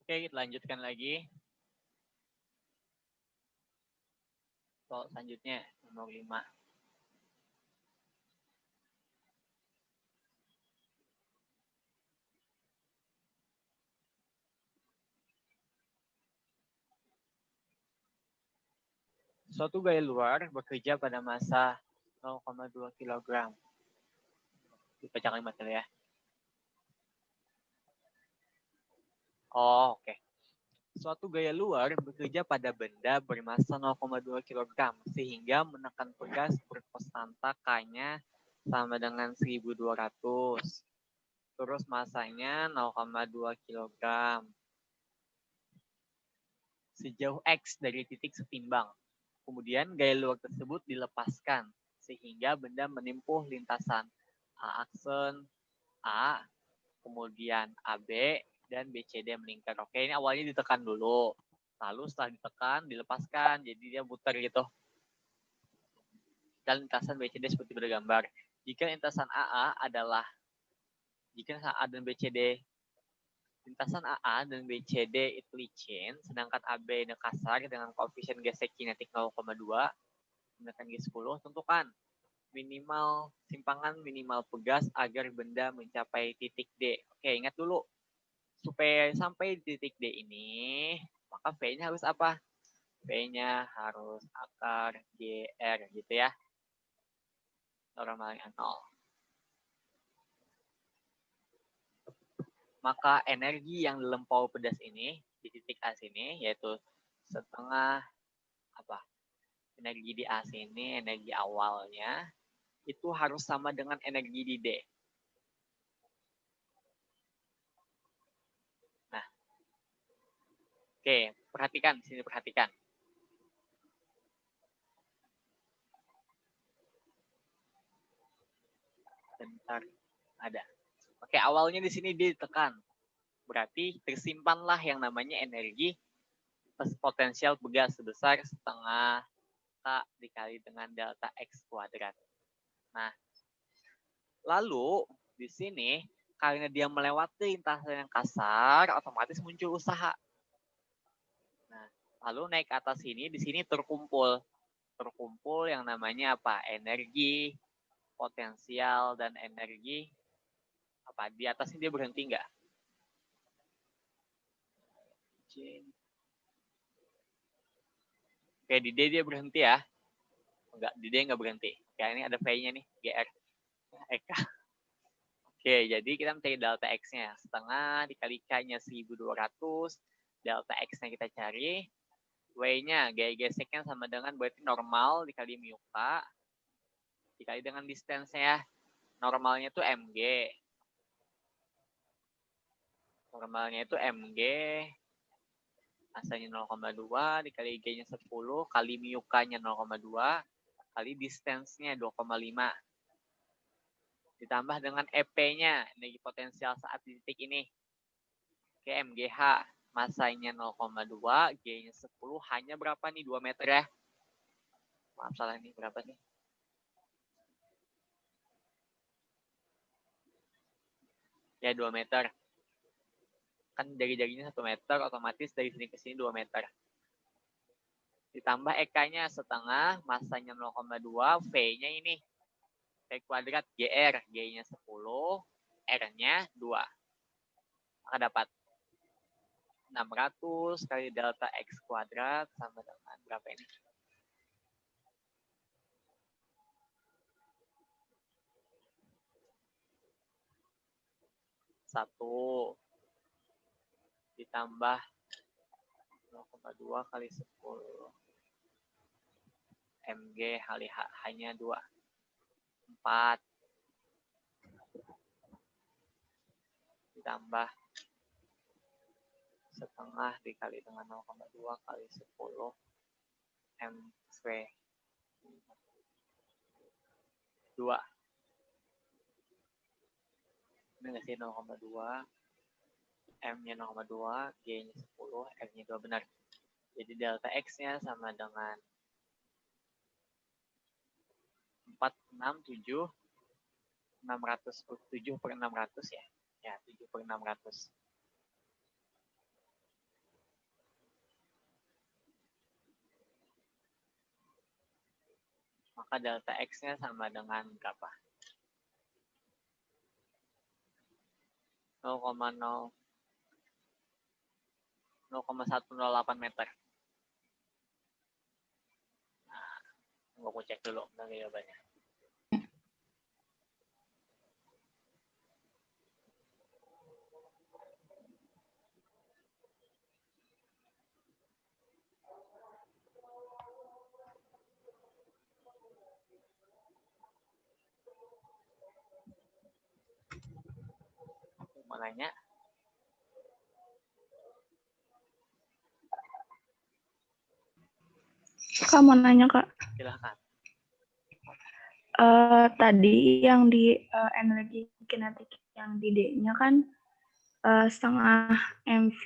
Oke, kita lanjutkan lagi. Soal selanjutnya, nomor 5. Suatu gaya luar bekerja pada massa 0,2 kg. Dibaca kalimat dulu ya. Oh, oke. Suatu gaya luar bekerja pada benda bermassa 0,2 kg sehingga menekan pegas berkonstanta K-nya sama dengan 1200. Terus massanya 0,2 kg. Sejauh X dari titik setimbang. Kemudian gaya luar tersebut dilepaskan sehingga benda menempuh lintasan A aksen A, kemudian AB dan BCD melingkar. Oke, ini awalnya ditekan dulu. Lalu setelah ditekan, dilepaskan. Jadi dia muter gitu. Dan lintasan BCD seperti pada gambar. Jika lintasan AA adalah jika A dan BCD lintasan AA dan BCD itu licin, sedangkan AB kasar dengan koefisien gesek kinetik 0,2, menggunakan G10, tentukan minimal simpangan minimal pegas agar benda mencapai titik D. Oke, ingat dulu. Supaya sampai di titik D ini, maka V-nya harus apa? V-nya harus akar GR gitu ya. Normalnya 0. Maka energi yang dilempau pedas ini di titik A sini yaitu setengah apa? Energi di A sini, energi awalnya itu harus sama dengan energi di D. Nah, oke, perhatikan sini perhatikan. Bentar, ada. Oke, awalnya di sini ditekan. Berarti tersimpanlah yang namanya energi potensial pegas sebesar setengah K dikali dengan delta X kuadrat. Nah, lalu di sini karena dia melewati lintasan yang kasar, otomatis muncul usaha. Nah, lalu naik ke atas sini, di sini terkumpul yang namanya apa? Energi potensial dan energi apa? Di atas ini dia berhenti nggak? Oke, di D dia berhenti ya. Enggak, di D nggak berhenti. Oke, ini ada V-nya nih, GR. EK. Oke, jadi kita mencari delta X-nya. Setengah dikali K-nya 1200. Delta X-nya kita cari. W-nya, gaya geseknya sama dengan berarti normal dikali mu K. Dikali dengan distance-nya ya. Normalnya itu MG. Normalnya itu MG. Masanya 0,2 dikali G-nya 10 kali mu K-nya 0,2 kali distance-nya 2,5 ditambah dengan EP-nya energi potensial saat di titik ini. Oke, MGH masanya 0,2, G-nya 10, hanya berapa nih? 2 meter ya. Maaf salah nih, berapa nih? Ya 2 meter. Kan jari-jarinya 1 meter, otomatis dari sini ke sini 2 meter. Ditambah EK-nya setengah, masanya 0,2, V-nya ini. V kuadrat GR, G-nya 10, R-nya 2. Maka dapat 600 kali delta X kuadrat sama dengan berapa ini? 1 ditambah 0,2 kali 10 MG hanya 2. 4 ditambah setengah dikali dengan 0,2 kali 10 MV 2. Ini nggak sih 0,2 M-nya 0,2, G-nya 10, R-nya 2 benar. Jadi delta X-nya sama dengan 467 607 per 600 ya. Ya, 7 per 600. maka delta X-nya sama dengan berapa? 0,108 meter. Nah, aku cek dulu jawabannya. Mau nanya? Kak mau nanya Kak. Silahkan. Tadi yang di energi kinetik yang di D-nya kan setengah mv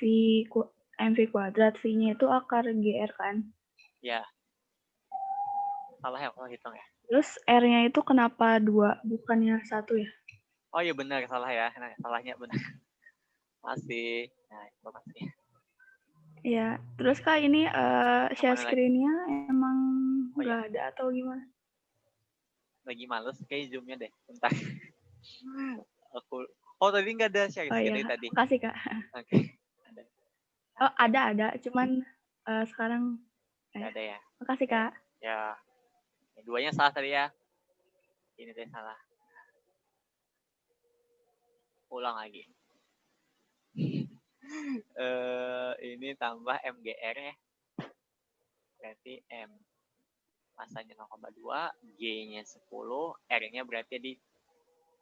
kuadrat, V-nya itu akar GR kan? Ya. Salah ya kalau hitung ya. Terus R-nya itu kenapa 2 bukannya 1 ya? Oh iya benar, salah ya. Nah, salahnya benar. Masih. Nah, itu masih. Ya, terus Kak ini share screen-nya emang nggak ada atau gimana? Lagi males kayak Zoom-nya deh. Bentar. Tadi nggak ada share screen tadi. Makasih Kak. Oke. Ada. Cuman sekarang nggak ada ya. Makasih Kak. Ya. Duanya salah tadi ya. Ini deh salah. Ulang lagi. Ini tambah MGR ya. Berarti M masanya 0,2, G-nya 10, R-nya berarti di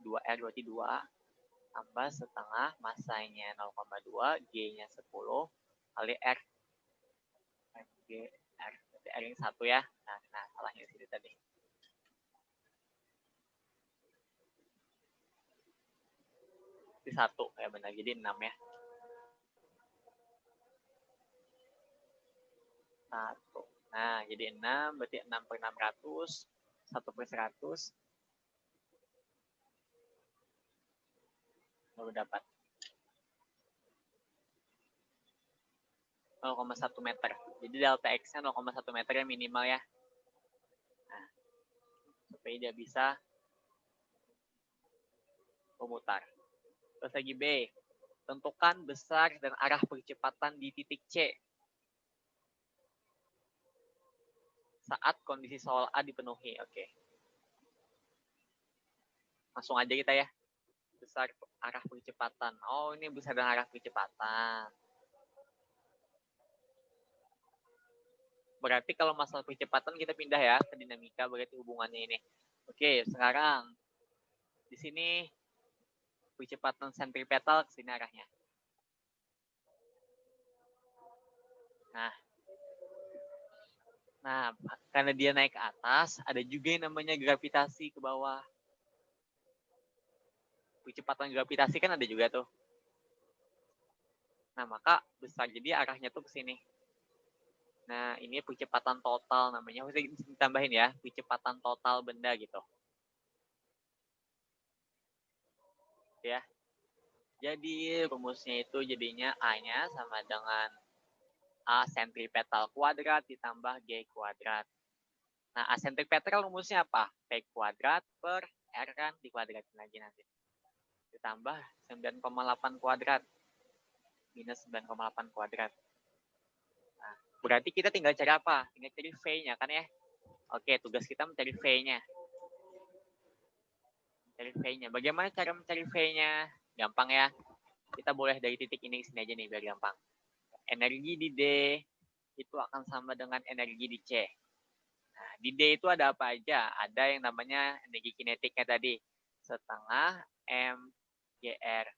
2R berarti 2 tambah setengah masanya 0,2, G-nya 10 kali R. MGR berarti R-nya 1 ya. Nah salahnya di sini tadi. Di 1 ya benar, jadi 6 ya. 1. Nah, jadi 6, berarti 6 per 600, 1 per 100. Baru dapat 0,1 meter. Jadi delta X-nya 0,1 meter ya minimal ya. Nah, supaya dia bisa memutar. Terus lagi B. Tentukan besar dan arah percepatan di titik C saat kondisi soal A dipenuhi. Oke. Langsung aja kita ya. Besar arah percepatan. Oh, ini besar dan arah percepatan. Berarti kalau masalah percepatan kita pindah ya ke dinamika, berarti hubungannya ini. Oke, sekarang di sini percepatan sentripetal ke sini arahnya. Nah, karena dia naik ke atas, ada juga yang namanya gravitasi ke bawah. Percepatan gravitasi kan ada juga tuh. Nah, maka besar jadi arahnya tuh ke sini. Nah, ini percepatan total namanya. Harus ditambahin ya, percepatan total benda gitu. Ya. Jadi rumusnya itu jadinya A-nya sama dengan A sentripetal kuadrat ditambah G kuadrat. Nah, A sentripetal rumusnya apa? P kuadrat per R kan dikuadratin lagi nanti. Ditambah 9,8 kuadrat minus 9,8 kuadrat. Nah, berarti kita tinggal cari apa? Tinggal cari V-nya kan ya? Oke, tugas kita mencari V-nya. Mencari V-nya. Bagaimana cara mencari V-nya? Gampang ya. Kita boleh dari titik ini ke sini aja nih biar gampang. Energi di D itu akan sama dengan energi di C. Nah, di D itu ada apa aja? Ada yang namanya energi kinetiknya tadi. Setengah MGR.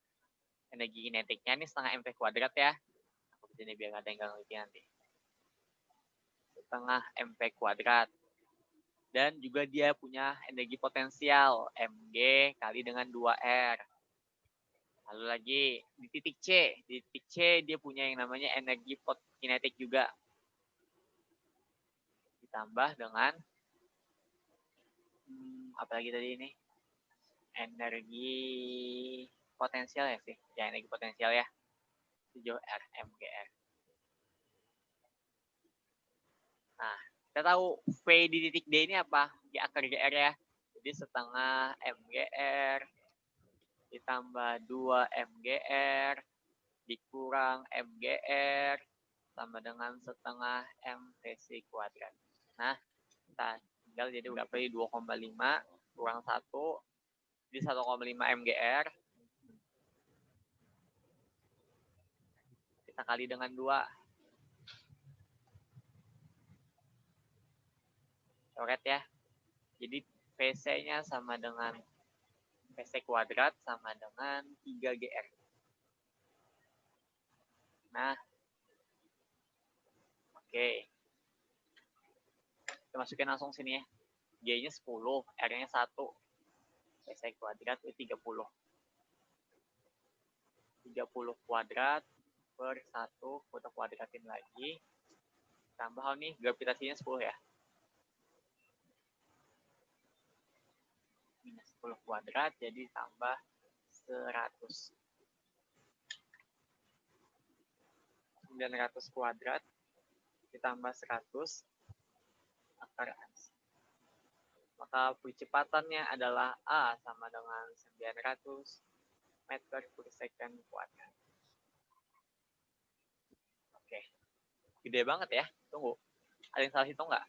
Energi kinetiknya ini setengah MP kuadrat ya. Aku sini biar ada yang gak ngerti nanti. Setengah MP kuadrat. Dan juga dia punya energi potensial Mg kali dengan 2R. Lalu lagi di titik C. Di titik C dia punya yang namanya energi kinetik juga. Ditambah dengan apa lagi tadi ini? Energi potensial ya sih. Ya, energi potensial ya. 7R MGR. Nah, Kita tahu V di titik D ini apa? Di akar GR ya. Jadi setengah MGR ditambah 2 MGR dikurang MGR sama dengan setengah MVC kuadrat. Nah, kita tinggal jadi berapa ini? 2,5 kurang 1, jadi 1,5 MGR. Kita kali dengan 2. Coret ya. Jadi VC-nya sama dengan VC kuadrat sama dengan 3GR. Nah, oke. Kita masukin langsung sini ya. G-nya 10, R-nya 1. VC kuadrat itu 30. 30 kuadrat per 1, kita kuadratin lagi. Tambah nih, gravitasinya 10 ya. Minus 10 kuadrat, jadi tambah 100. 900 kuadrat ditambah 100 akar ans. Maka percepatannya adalah A sama dengan 900 meter per second kuadrat. Oke, gede banget ya. Tunggu, ada yang salah hitung nggak?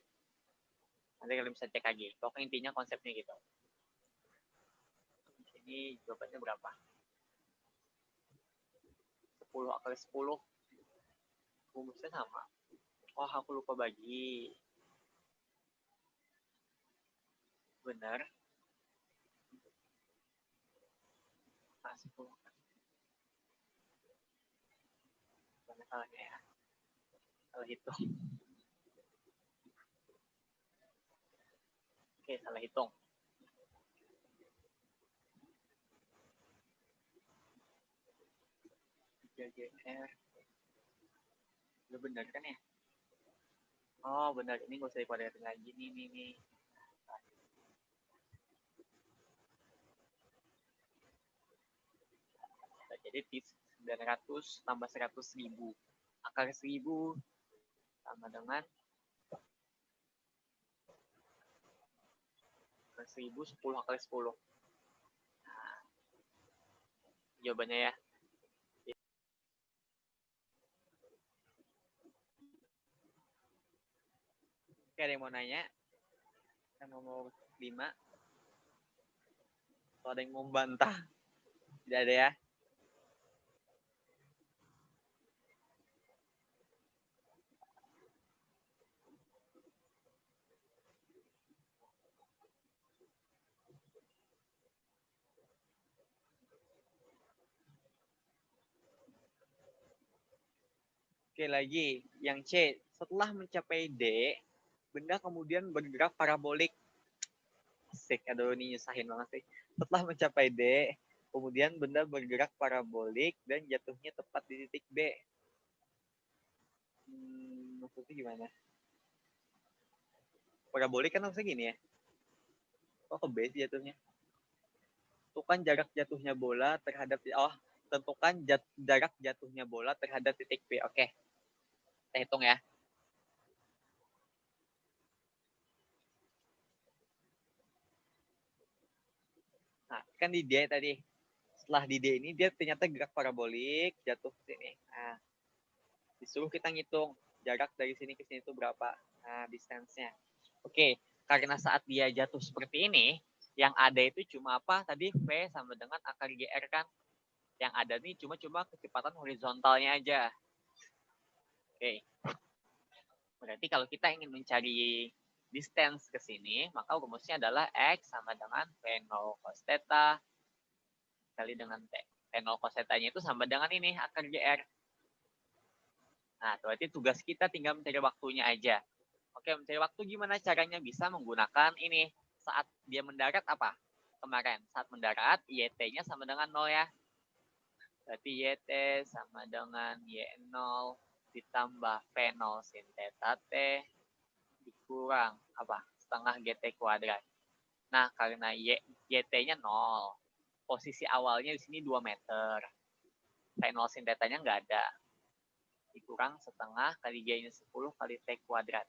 Nanti kalian bisa cek lagi. Pokoknya intinya konsepnya gitu. Ini jawabannya berapa? 10 kali 10. Rumusnya sama. Oh, aku lupa bagi. Benar. Nah, 10. Mana salahnya ya? Salah hitung. Oke, salah hitung. GR. Lu benar kan ya? Oh, benar. Ini nggak usah dikuadratin lagi. Nih. Jadi 900 tambah 100.000. Akar 1000 sama dengan akar 1000, 10 kali 10. Nah, jawabannya ya. Oke, ada yang mau nanya? Yang nomor 5. Atau ada yang mau membantah? Tidak ada ya? Oke, lagi. Yang C. Setelah mencapai D, benda kemudian bergerak parabolik. Asik, aduh ini nyusahin banget sih. Setelah mencapai D, kemudian benda bergerak parabolik dan jatuhnya tepat di titik B. Maksudnya gimana? Parabolik kan harusnya gini ya. Kok ke B sih jatuhnya? Tentukan jarak jatuhnya bola terhadap tentukan jarak jatuhnya bola terhadap titik B. Oke. Kita hitung ya. Nah, kan di D tadi. Setelah di D ini dia ternyata gerak parabolik jatuh ke sini. Nah, disuruh kita ngitung jarak dari sini ke sini itu berapa. Nah, distance-nya. Oke, karena saat dia jatuh seperti ini, yang ada itu cuma apa? Tadi V sama dengan akar GR kan. Yang ada nih cuma kecepatan horizontalnya aja. Oke. Berarti kalau kita ingin mencari distance ke sini, maka rumusnya adalah X sama dengan V0 cos theta kali dengan T. V0 cos theta-nya itu sama dengan ini, akar GR. Nah, berarti tugas kita tinggal mencari waktunya aja. Oke, mencari waktu gimana caranya? Bisa menggunakan ini. Saat dia mendarat apa? Kemarin, saat mendarat, YT-nya sama dengan 0 ya. Berarti YT sama dengan Y0 ditambah V0 sin theta T dikurang apa? Setengah GT kuadrat. Nah, karena YT-nya 0. Posisi awalnya di sini 2 meter. V0 sin theta-nya nggak ada. Dikurang setengah kali G-nya 10 kali T kuadrat.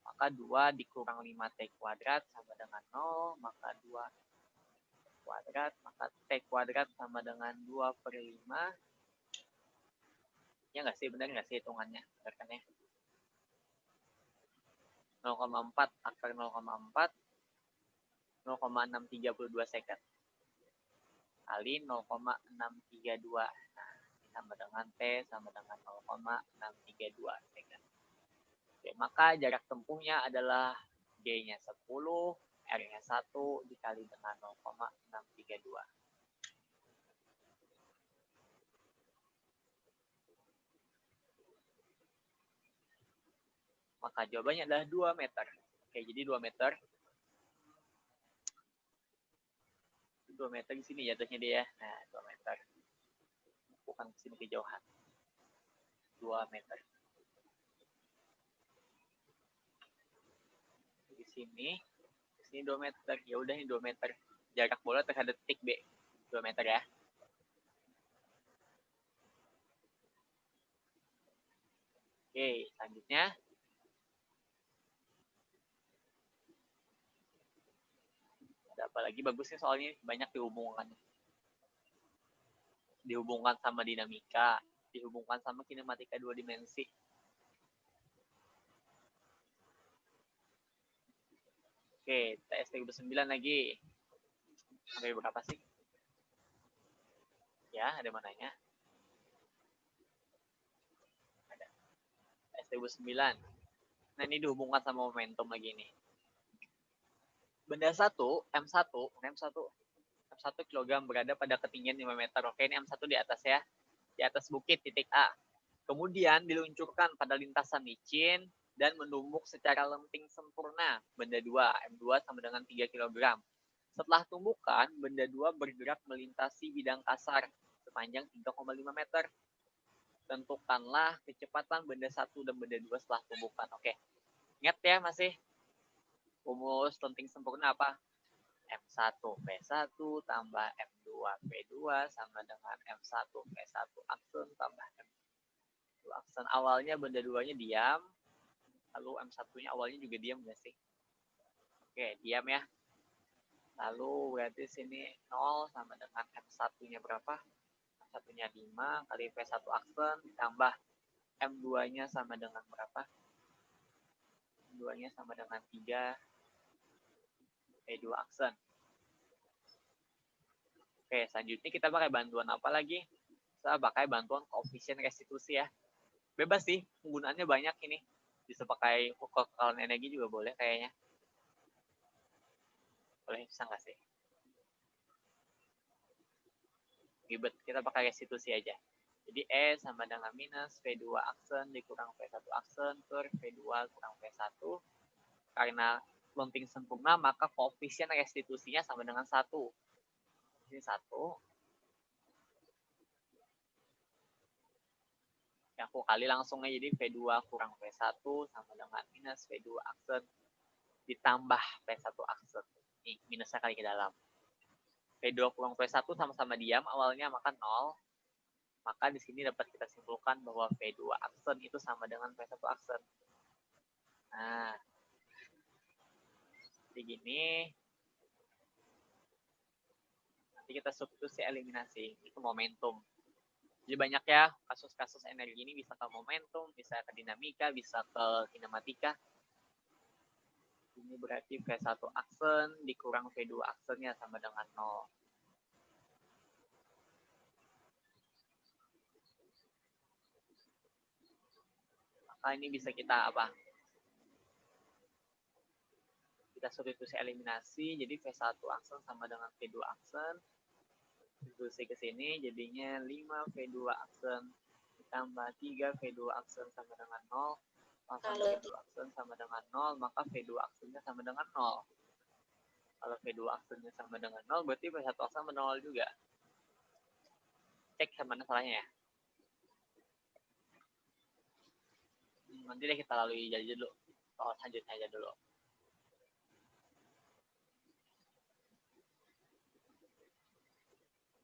Maka 2 dikurang 5T kuadrat sama dengan 0, maka 2 kuadrat, maka T kuadrat sama dengan 2/5. Ya nggak sih, benar nggak sih hitungannya? Benar kan ya? 0,4 akar 0,4, 0,632 second. Kali 0,632. Nah, sama dengan T sama dengan 0,632 second. Oke, maka jarak tempuhnya adalah G-nya 10, R-nya 1 dikali dengan 0,632. Maka jawabannya adalah 2 meter. Oke, jadi 2 meter. 2 meter di sini jatuhnya dia. Nah, 2 meter. Bukan ke sini kejauhan. 2 meter. Di sini 2 meter. Ya udah ini 2 meter. Jarak bola terhadap titik B. 2 meter ya. Oke, selanjutnya. Ada apa lagi bagusnya soalnya banyak dihubungkan. Dihubungkan sama dinamika, dihubungkan sama kinematika 2 dimensi. Oke, TS 39 lagi. Sampai berapa sih? Ya, ada mananya? Ada. TS 39. Nah, ini dihubungkan sama momentum lagi nih. Benda 1, M1 kg berada pada ketinggian 5 meter. Oke, ini M1 di atas ya. Di atas bukit titik A. Kemudian diluncurkan pada lintasan licin dan menumbuk secara lenting sempurna. Benda 2, M2 sama dengan 3 kg. Setelah tumbukan, benda 2 bergerak melintasi bidang kasar sepanjang 3,5 meter. Tentukanlah kecepatan benda 1 dan benda 2 setelah tumbukan. Oke, ingat ya masih rumus lenting sempurna apa? M1 P1 tambah M2 P2 sama dengan M1 P1 aksen tambah M2 aksen. Awalnya benda 2-nya diam, lalu M1-nya awalnya juga diam nggak sih? Oke, diam ya. Lalu berarti sini 0 sama dengan M1-nya berapa? M1-nya 5 kali P1 aksen ditambah M2-nya sama dengan berapa? M2-nya sama dengan 3 P2 aksen. Oke, selanjutnya kita pakai bantuan apa lagi? Kita pakai bantuan koefisien restitusi ya. Bebas sih, penggunaannya banyak ini. Bisa pakai kekekalan energi juga boleh kayaknya. Boleh, bisa nggak sih? Ribet, kita pakai restitusi aja. Jadi E sama dengan minus V2 aksen dikurang V1 aksen per V2 kurang V1. Karena lenting sempurna, maka koefisien restitusinya sama dengan 1. Ini 1. Ya, aku kali langsung aja, jadi V2 kurang V1 sama dengan minus V2 aksen ditambah V1 aksen. Nih, minusnya kali ke dalam. V2 kurang V1 sama-sama diam awalnya, maka 0. Maka di sini dapat kita simpulkan bahwa V2 aksen itu sama dengan V1 aksen. Nah, seperti gini. Nanti kita substitusi eliminasi. Itu momentum. Jadi banyak ya kasus-kasus energi ini, bisa ke momentum, bisa ke dinamika, bisa ke kinematika. Ini berarti V1 aksen dikurang V2 aksennya sama dengan 0. Maka ini bisa kita apa? Kita substitusi eliminasi, jadi V1 aksen sama dengan V2 aksen. Substitusi ke sini jadinya 5 V2 aksen ditambah 3 V2 aksen sama dengan 0. Maka V2 aksen sama dengan 0, maka V2 aksennya sama dengan 0. Kalau V2 aksennya sama dengan 0, berarti V1 aksen sama 0 juga. Cek sama salahnya ya. Nanti deh kita lalui aja dulu. Soal selanjutnya aja dulu.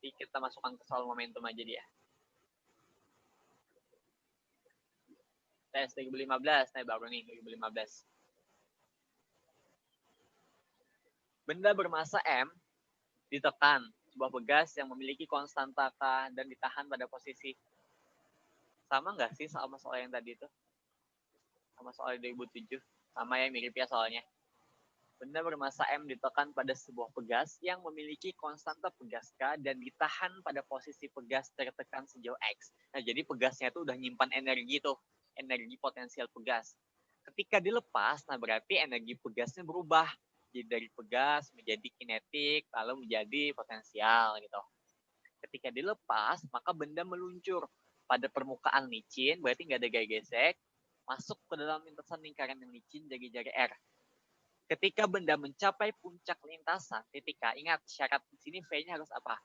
Jadi kita masukkan ke soal momentum aja dia. TS 2015, nah baru nih 2015. Benda bermasa M ditekan, sebuah pegas yang memiliki konstanta K dan ditahan pada posisi. Sama nggak sih sama soal yang tadi itu? Sama soal 2007? Sama ya, mirip ya soalnya. Benda bermasa M ditekan pada sebuah pegas yang memiliki konstanta pegas K dan ditahan pada posisi pegas tertekan sejauh X. Nah, jadi pegasnya itu udah nyimpan energi tuh, energi potensial pegas. Ketika dilepas, nah berarti energi pegasnya berubah. Jadi dari pegas menjadi kinetik, lalu menjadi potensial gitu. Ketika dilepas, maka benda meluncur pada permukaan licin, berarti nggak ada gaya gesek, masuk ke dalam lintasan lingkaran yang licin jari-jari R. Ketika benda mencapai puncak lintasan, titik K, ingat syarat di sini V-nya harus apa?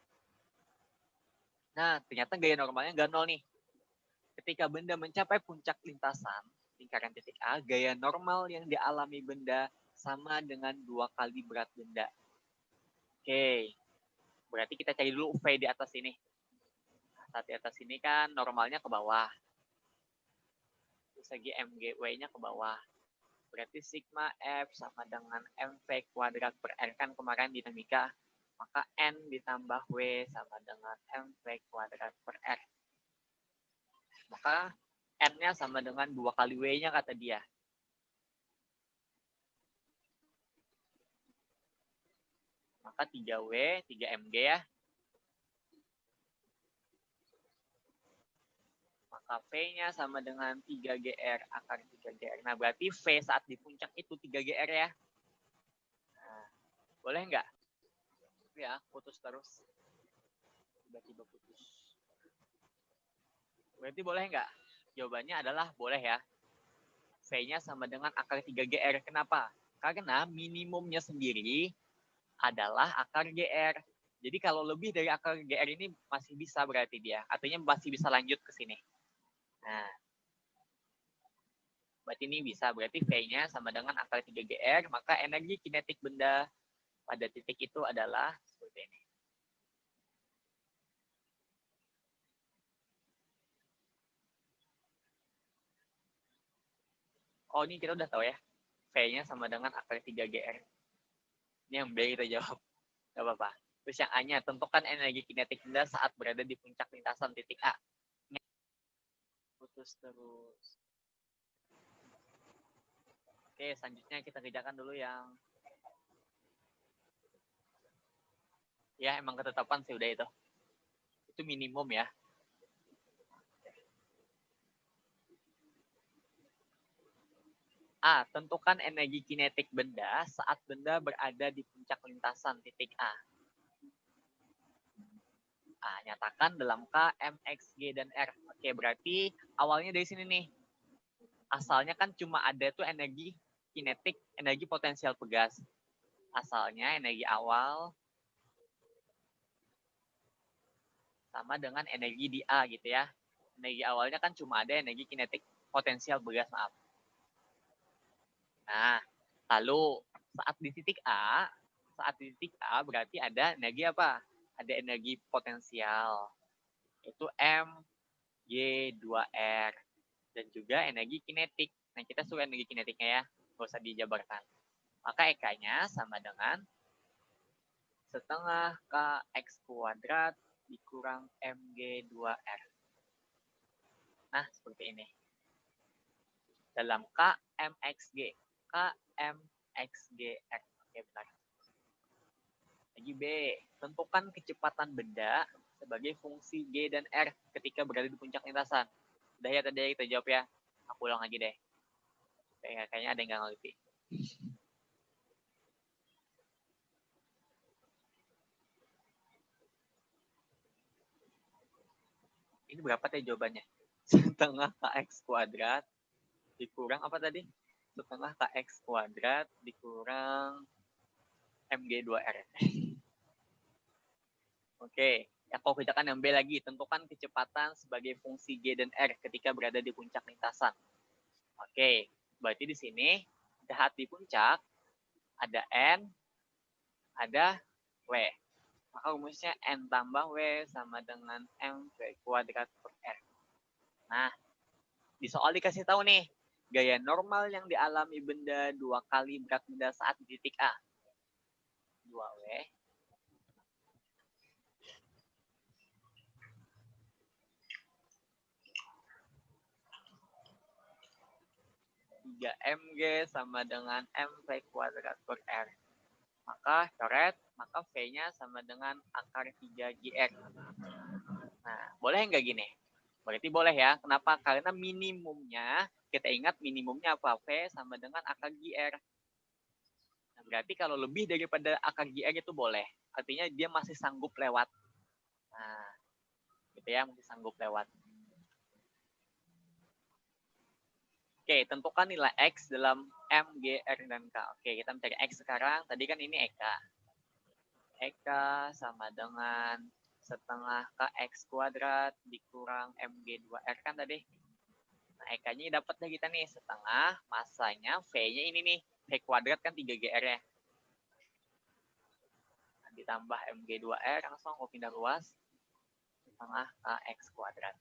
Nah, ternyata gaya normalnya nggak nol nih. Ketika benda mencapai puncak lintasan, lingkaran titik A, gaya normal yang dialami benda sama dengan 2 kali berat benda. Oke, berarti kita cari dulu V di atas ini. Saat di atas ini kan normalnya ke bawah. Terus lagi MGW-nya ke bawah. Berarti sigma F sama dengan MV kuadrat per R kan kemarin dinamika. Maka N ditambah W sama dengan MV kuadrat per R. Maka N-nya sama dengan 2 kali W-nya kata dia. Maka 3W, 3mg ya. Maka V-nya sama dengan 3GR akar 3GR. Nah, berarti V saat di puncak itu 3GR ya. Nah, boleh nggak? Ya, putus terus. Tiba-tiba putus. Berarti boleh nggak? Jawabannya adalah boleh ya. V-nya sama dengan akar 3GR. Kenapa? Karena minimumnya sendiri adalah akar GR. Jadi kalau lebih dari akar GR ini masih bisa berarti dia. Artinya masih bisa lanjut ke sini. Nah, berarti ini bisa. Berarti V-nya sama dengan akar 3GR. Maka energi kinetik benda pada titik itu adalah seperti ini. Oh, ini kita udah tahu ya. V-nya sama dengan akar 3GR. Ini yang B kita jawab. Gak apa-apa. Terus yang A-nya, tentukan energi kinetik benda saat berada di puncak lintasan titik A. Putus terus. Oke, selanjutnya kita kerjakan dulu yang... Ya, emang ketetapan sih udah itu. Itu minimum ya. A. Tentukan energi kinetik benda saat benda berada di puncak lintasan titik A. A. Nyatakan dalam K, M, X, G, dan R. Oke, berarti awalnya dari sini nih. Asalnya kan cuma ada tuh energi kinetik, energi potensial pegas. Asalnya energi awal sama dengan energi di A gitu ya. Energi awalnya kan cuma ada energi kinetik potensial pegas, maaf. Nah, lalu saat di titik A berarti ada energi apa? Ada energi potensial, yaitu M, G, 2R. Dan juga energi kinetik. Nah, kita suka energi kinetiknya ya, nggak usah dijabarkan. Maka EK-nya sama dengan setengah KX kuadrat dikurang MG 2R. Nah, seperti ini. Dalam KMXG. KMXGR. Oke, benar. Lagi B. Tentukan kecepatan benda sebagai fungsi G dan R ketika berada di puncak lintasan. Udah ya tadi kita jawab ya. Aku ulang lagi deh. Kayaknya ada yang nggak ngerti. Ini berapa tadi jawabannya? Setengah KX kuadrat dikurang apa tadi? Setengah KX kuadrat dikurang MG2R. Oke, aku kerjakan yang B lagi. Tentukan kecepatan sebagai fungsi G dan R ketika berada di puncak lintasan. Oke, berarti di sini saat di puncak ada N, ada W. Maka rumusnya N tambah W sama dengan MV kuadrat per R. Nah, di soal dikasih tahu nih, gaya normal yang dialami benda 2 kali berat benda saat di titik A. 2W. Mg sama dengan mv kuadrat per R. Maka coret, maka V-nya sama dengan akar 3GR. Nah, boleh nggak gini? Berarti boleh ya. Kenapa? Karena minimumnya, kita ingat minimumnya apa? V sama dengan akar GR. Nah, berarti kalau lebih daripada akar GR itu boleh. Artinya dia masih sanggup lewat. Nah, gitu ya, masih sanggup lewat. Oke, tentukan nilai X dalam M, G, R, dan K. Oke, kita mencari X sekarang. Tadi kan ini EK. EK sama dengan setengah KX kuadrat dikurang MG2R kan tadi. Nah, EK-nya dapat deh kita nih. Setengah, masanya V-nya ini nih. V kuadrat kan 3GR ya. Nah, ditambah MG2R, langsung aku pindah luas. Setengah KX kuadrat.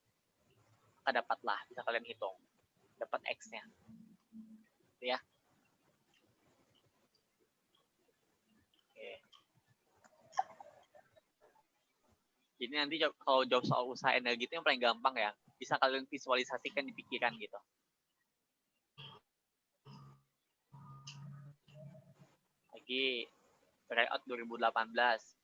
Maka dapatlah, bisa kalian hitung. Dapat X-nya. Gitu ya. Oke. Jadi nanti kalau jawab soal usaha energi itu yang paling gampang ya. Bisa kalian visualisasikan di pikiran gitu. Lagi, tryout 2018.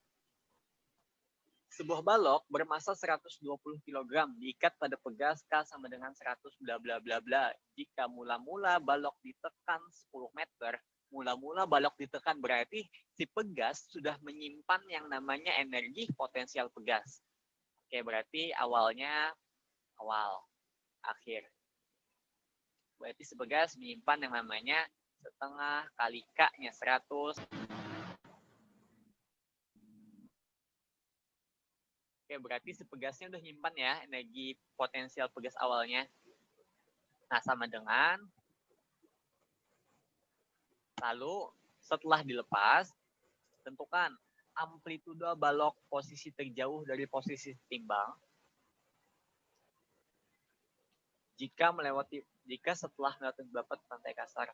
Sebuah balok bermasa 120 kg diikat pada pegas K sama dengan 100 bla bla bla bla. Jika mula-mula balok ditekan 10 meter, mula-mula balok ditekan berarti si pegas sudah menyimpan yang namanya energi potensial pegas. Oke, berarti awalnya awal, akhir. Berarti si pegas menyimpan yang namanya setengah kali K-nya 100. Oke, berarti si pegasnya udah nyimpan ya energi potensial pegas awalnya. Nah, sama dengan lalu setelah dilepas, tentukan amplitudo balok posisi terjauh dari posisi timbang jika setelah melewati beberapa rantai kasar.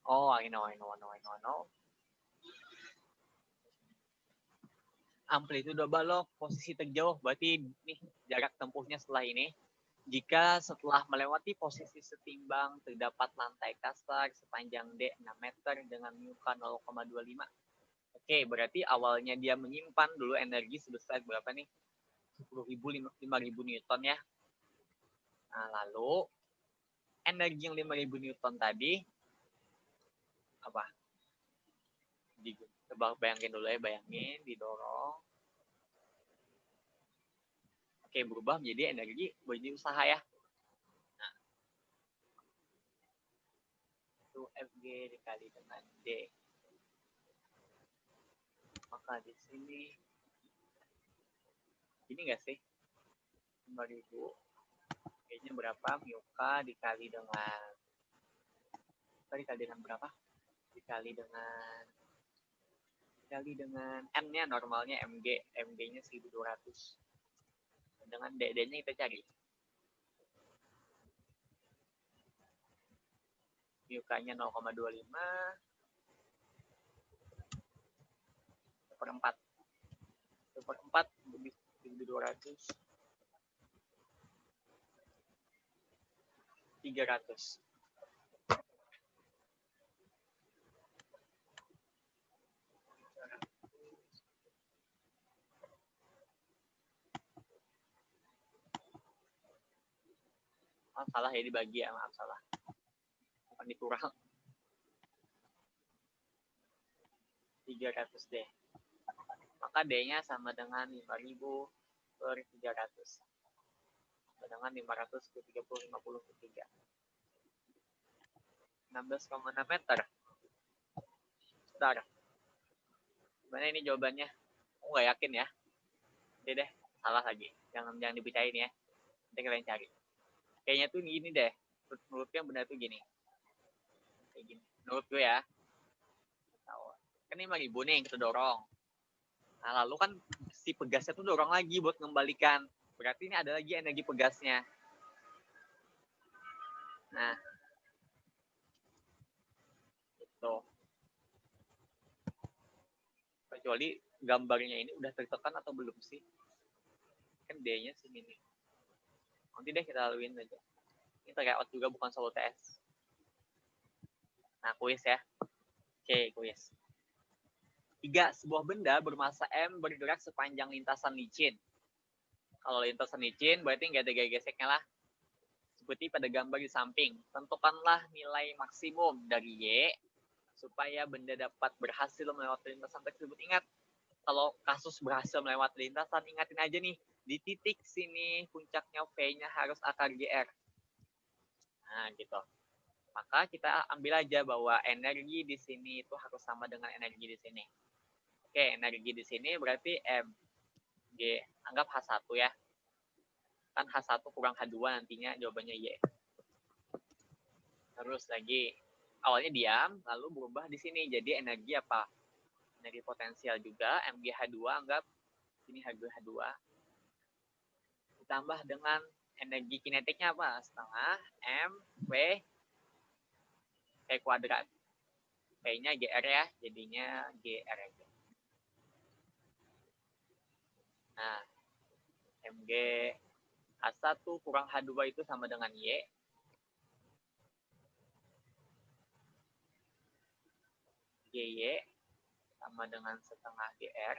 Oh, I know. Amplitudo balok posisi terjauh berarti nih jarak tempuhnya setelah ini. Jika setelah melewati posisi setimbang terdapat lantai kasar sepanjang D 6 meter dengan muka 0,25. Oke, berarti awalnya dia menyimpan dulu energi sebesar berapa nih? 10.000, 5.000 Newton ya. Nah, lalu energi yang 5.000 Newton tadi apa? Coba bayangin dulu ya, didorong. Oke, berubah menjadi energi bagi usaha ya. Nah, itu Fg dikali dengan D. Maka di sini ini enggak sih? 5.000 kayaknya berapa? Muka dikali dengan berapa? Dikali dengan N-nya normalnya MG-nya 1.200. Dengan DD-nya kita cari. Muka-nya 0,25 seperempat 1.200 300. Salah ya, dibagi ya, maaf salah. Bukan dikurang. 300 D. Maka D-nya sama dengan 5.000 per 300. Sama dengan 500 per 30, 50 per 3. 16,6 meter. Bentar. Gimana ini jawabannya? Aku nggak yakin ya. Oke deh, salah lagi. Jangan dipercayain ya. Nanti kalian cari. Kayaknya tuh gini deh. Menurut gue yang benar tuh gini. Kayak gini. Menurut gue ya. Kan ini 5.000 nih yang kita dorong. Nah, lalu kan si pegasnya tuh dorong lagi buat mengembalikan. Berarti ini ada lagi energi pegasnya. Nah. Gitu. Kecuali gambarnya ini udah tertekan atau belum sih? Kan D-nya sini nih. Nanti deh kita laluin aja. Ini tryout juga bukan solo TS. Nah, kuis ya. Oke, kuis. 3. Sebuah benda bermassa M bergerak sepanjang lintasan licin. Kalau lintasan licin berarti nggak ada gaya geseknya lah. Seperti pada gambar di samping. Tentukanlah nilai maksimum dari Y supaya benda dapat berhasil melewati lintasan tersebut. Ingat, kalau kasus berhasil melewati lintasan, ingatin aja nih, di titik sini puncaknya V-nya harus akar GR. Nah, gitu. Maka kita ambil aja bahwa energi di sini itu harus sama dengan energi di sini. Oke, energi di sini berarti M. G. Anggap H1 ya. Kan H1 kurang H2 nantinya jawabannya Y. Terus lagi, awalnya diam, lalu berubah di sini. Jadi energi apa? Energi potensial juga, MgH2, anggap ini H2. Ditambah dengan energi kinetiknya apa? Setengah M, V, V kuadrat. V-nya GR ya, jadinya GR aja. Nah, Mg H1 kurang H2 itu sama dengan Y. GY sama dengan setengah GR.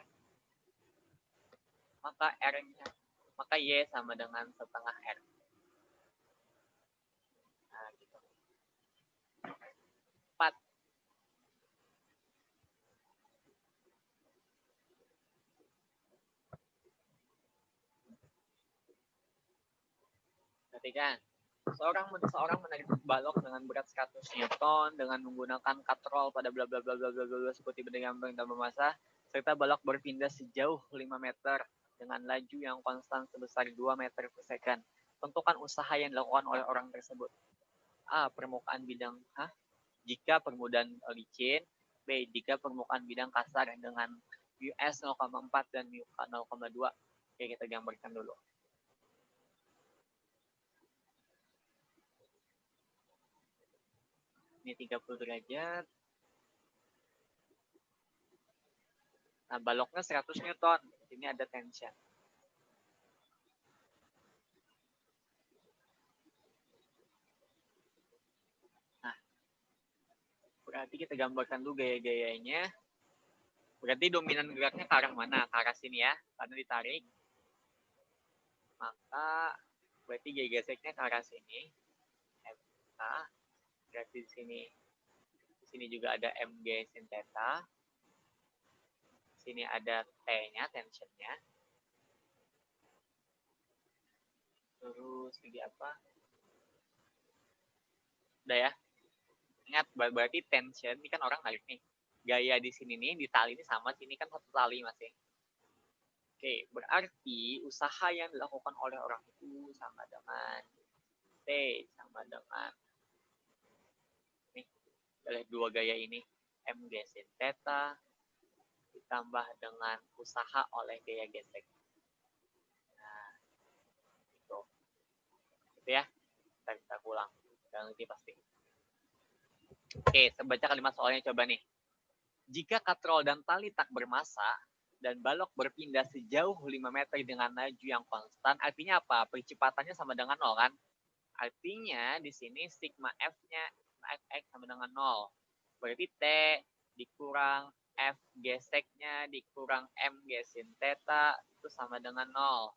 Maka R-nya, maka Y sama dengan setengah R. Nah, gitu. 4. Perhatikan. Seorang menarik balok dengan berat 100 Newton dengan menggunakan katrol pada bla bla bla bla bla bla seperti benda gampang dan bermassa, serta balok berpindah sejauh 5 meter dengan laju yang konstan sebesar 2 meter per second. Tentukan usaha yang dilakukan oleh orang tersebut. A. Permukaan bidang jika permukaan licin. B. Jika permukaan bidang kasar dengan US 0,4 dan mu 0,2. Oke, kita gambarkan dulu. Ini 30 derajat. Nah, baloknya 100 Newton. Ini ada tension. Nah, berarti kita gambarkan dulu gaya-gayanya. Berarti dominan geraknya ke arah mana? Ke arah sini ya, karena ditarik. Maka berarti gaya geseknya ke arah sini. MK. Berarti di sini juga ada MG sin theta. Sini ada T-nya, tensionnya. Terus lagi apa? Udah ya. Ingat, berarti tension ini kan orang narik nih. Gaya di sini nih, di tali ini sama, sini kan satu tali masing. Oke, berarti usaha yang dilakukan oleh orang itu sama dengan T, sama dengan nih, oleh dua gaya ini, MG sin theta ditambah dengan usaha oleh gaya gesek. Nah, itu. Gitu ya. Kita ulang. Jangan lupa pasti. Oke, saya baca kalimat soalnya coba nih. Jika katrol dan tali tak bermassa dan balok berpindah sejauh 5 meter dengan laju yang konstan, artinya apa? Percepatannya sama dengan 0 kan? Artinya di sini sigma F-nya Fx sama dengan 0. Berarti T dikurang F geseknya dikurang M sin theta itu sama dengan 0.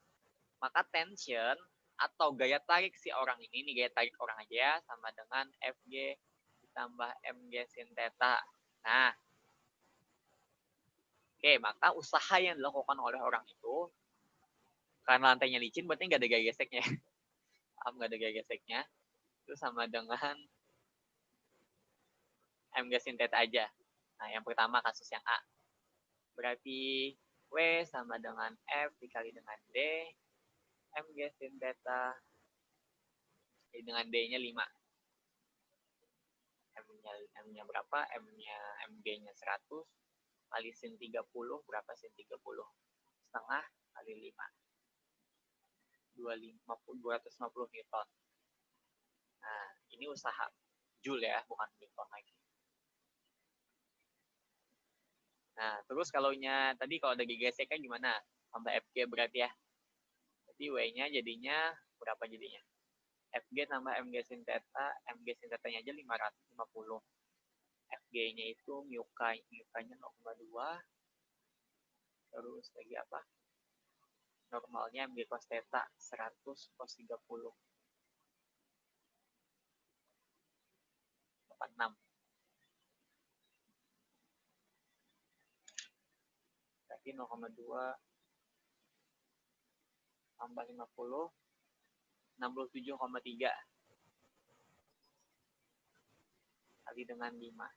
Maka tension atau gaya tarik si orang ini gaya tarik orang aja ya, sama dengan Fg ditambah Mg sin theta. Nah, oke, maka usaha yang dilakukan oleh orang itu, karena lantainya licin, berarti nggak ada gaya geseknya. Nggak ada gaya geseknya. Itu sama dengan Mg sin theta aja. Nah, yang pertama kasus yang A. Berarti W sama dengan F dikali dengan D. Mg sin theta dengan D-nya 5. M-nya berapa? Mg-nya 100 kali sin 30, berapa sin 30? Setengah kali 5. 250 Newton. Nah, ini usaha Joule ya, bukan Newton lagi. Nah, terus kalau ada gesekan gimana? Tambah FG berarti ya. Jadi W-nya jadinya berapa jadinya? FG tambah MG sin theta, MG sin theta-nya aja 550. FG-nya itu mu-nya 0,2. Terus lagi apa? Normalnya MG cos theta 100 cos 30. 86. Berarti 0,2 tambah 50, 67,3 kali dengan 5.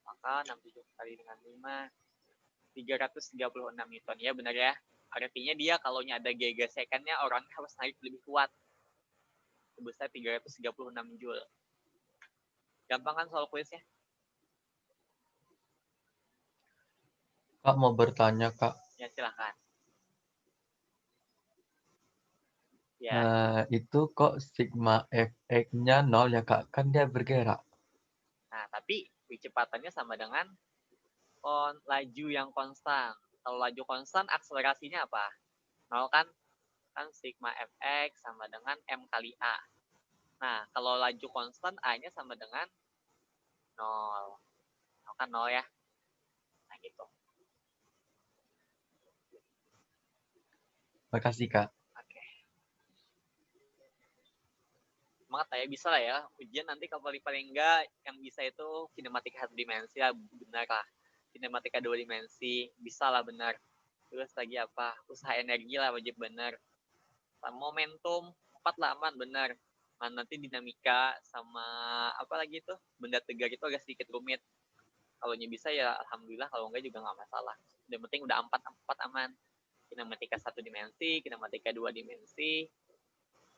Maka 67 kali dengan 5, 336 Newton. Ya benar ya. Artinya dia kalau ada gesekannya orang harus naik lebih kuat. Sebesar 336 Joule. Gampang kan soal kuisnya? Kak mau bertanya, Kak. Ya silahkan. Ya. Itu kok sigma Fx-nya 0 ya, Kak? Kan dia bergerak. Nah, tapi kecepatannya sama dengan laju yang konstan. Kalau laju konstan, akselerasinya apa? 0 kan? Kan sigma Fx sama dengan M kali A. Nah, kalau laju konstan, A-nya sama dengan 0. 0 kan 0 ya? Nah, gitu. Makasih, Kak. Oke. Semangat ya, bisa lah ya. Ujian nanti kalau paling enggak yang bisa itu kinematika 1 dimensi lah, benar lah. Kinematika 2 dimensi, bisa lah benar. Terus lagi apa? Usaha energi lah wajib benar. Momentum 4 lah aman benar. Nanti dinamika sama apa lagi tuh? Benda tegar itu agak sedikit rumit. Kalau bisa ya alhamdulillah, kalau enggak juga nggak masalah. Yang penting udah 4 aman. Kinematika 1 dimensi, kinematika 2 dimensi,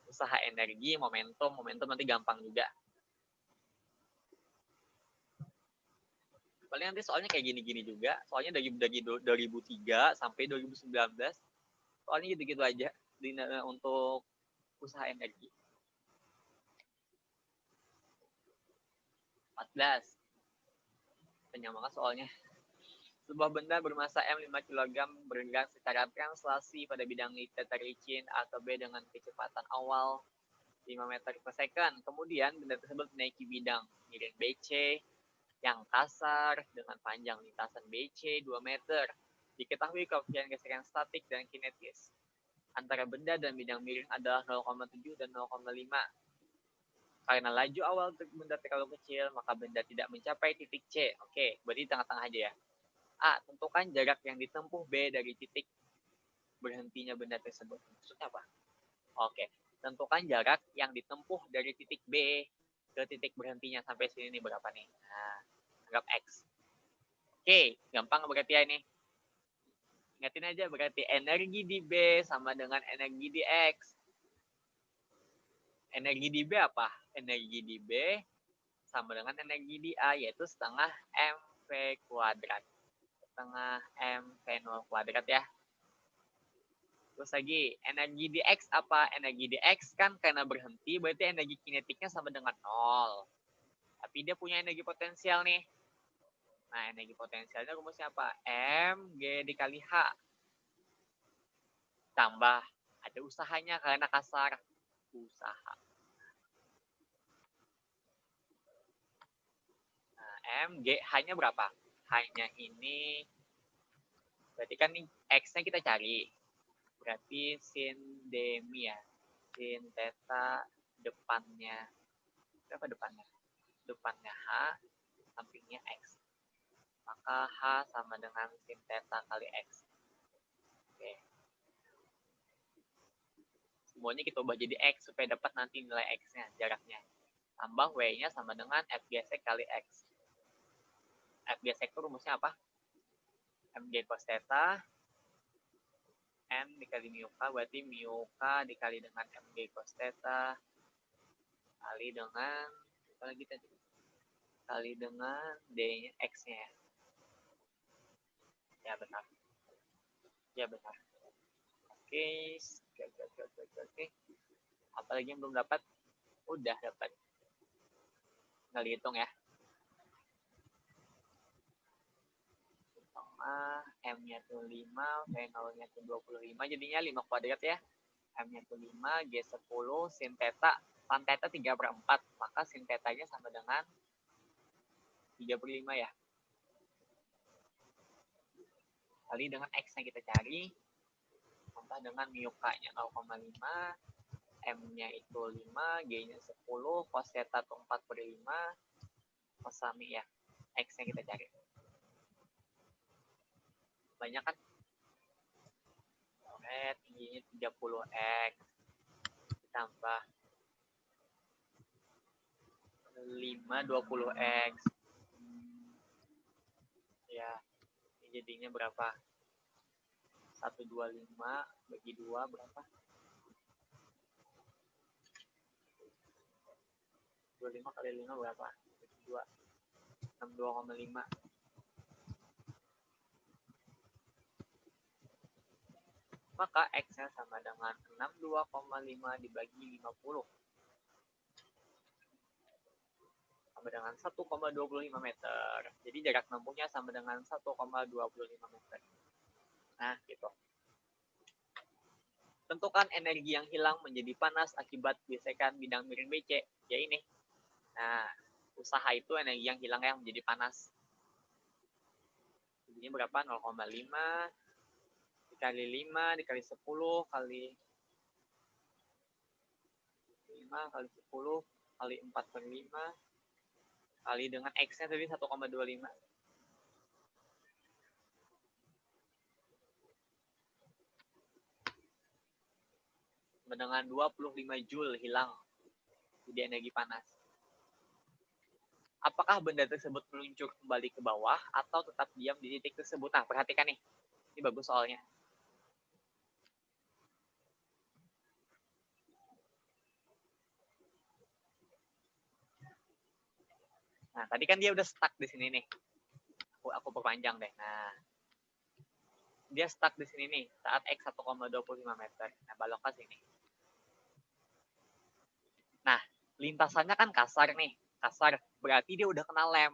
usaha energi, momentum nanti gampang juga. Paling nanti soalnya kayak gini-gini juga. Soalnya dari 2003 sampai 2019, soalnya gitu-gitu aja untuk usaha energi. 14. Penyamakan soalnya. Sebuah benda bermasa M 5 kg bergerak secara translasi pada bidang licin atau B dengan kecepatan awal 5 meter per second. Kemudian benda tersebut menaiki bidang miring BC yang kasar dengan panjang lintasan BC 2 meter. Diketahui koefisien gesekan statik dan kinetis antara benda dan bidang miring adalah 0,7 dan 0,5. Karena laju awal benda terlalu kecil, maka benda tidak mencapai titik C. Oke, berarti tengah-tengah aja ya. A. Tentukan jarak yang ditempuh B dari titik berhentinya benda tersebut. Maksudnya apa? Oke. Tentukan jarak yang ditempuh dari titik B ke titik berhentinya sampai sini nih berapa nih? Nah, anggap X. Oke, gampang berarti ya ini. Ingatin aja berarti energi di B sama dengan energi di X. Energi di B apa? Energi di B sama dengan energi di A, yaitu setengah mv kuadrat. Setengah mv0 kuadrat ya. Terus lagi, energi di X apa? Energi di X kan karena berhenti, berarti energi kinetiknya sama dengan 0. Tapi dia punya energi potensial nih. Nah, energi potensialnya rumusnya apa? Mg dikali H. Tambah, ada usahanya karena kasar. Usaha. Nah, Mg, H-nya berapa? H-nya ini, berarti kan nih X-nya kita cari. Berarti sin demi ya. Sin theta depannya. Berapa depannya? Depannya H, sampingnya X. Maka H sama dengan sin theta kali X. Oke. Semuanya kita ubah jadi X supaya dapat nanti nilai X-nya, jaraknya. Tambah W-nya sama dengan F gesek kali X. F gesek itu rumusnya apa? Mg cos theta N dikali mu K, berarti mu K dikali dengan Mg cos theta kali dengan apa lagi tadi? Kali dengan D-nya X-nya. Ya benar. Ya benar. Oke. Apa lagi yang belum dapat? Udah dapat. Tinggal dihitung ya. M-nya tuh 5, V0-nya tuh 25, jadinya 5 kuadrat ya. M-nya tuh 5, G10, sin theta, tan theta 3/4, maka sin theta-nya sama dengan 3/5 ya. Kali dengan X yang kita cari, tambah dengan mu K-nya 0,5, M-nya itu 5, G-nya 10, cos theta tuh 4/5, cos sami ya, X yang kita cari. Banyak kan? Oke, tingginya 30X, ditambah 5, 20X. Ya, ini jadinya berapa? 125 bagi 2 berapa? 25 kali 5 berapa? 2, 62,5. Maka X-nya sama dengan 62,5 dibagi 50. Sama dengan 1,25 meter. Jadi jarak menempuhnya sama dengan 1,25 meter. Nah, gitu. Tentukan energi yang hilang menjadi panas akibat gesekan bidang miring BC. Ya ini. Nah, usaha itu energi yang hilang yang menjadi panas. Jadinya berapa? 0,5 dikali 5 dikali 10 kali 5 kali 10 kali 4/5 kali dengan X-nya tadi 1,25. Dengan 25 Joule hilang jadi energi panas. Apakah benda tersebut meluncur kembali ke bawah atau tetap diam di titik tersebut? Nah, perhatikan nih. Ini bagus soalnya. Nah, tadi kan dia udah stuck di sini nih. Aku perpanjang deh. Nah, dia stuck di sini nih saat X 1,25 meter. Nah, balok ke sini. Nah, lintasannya kan kasar nih. Kasar. Berarti dia udah kena lem.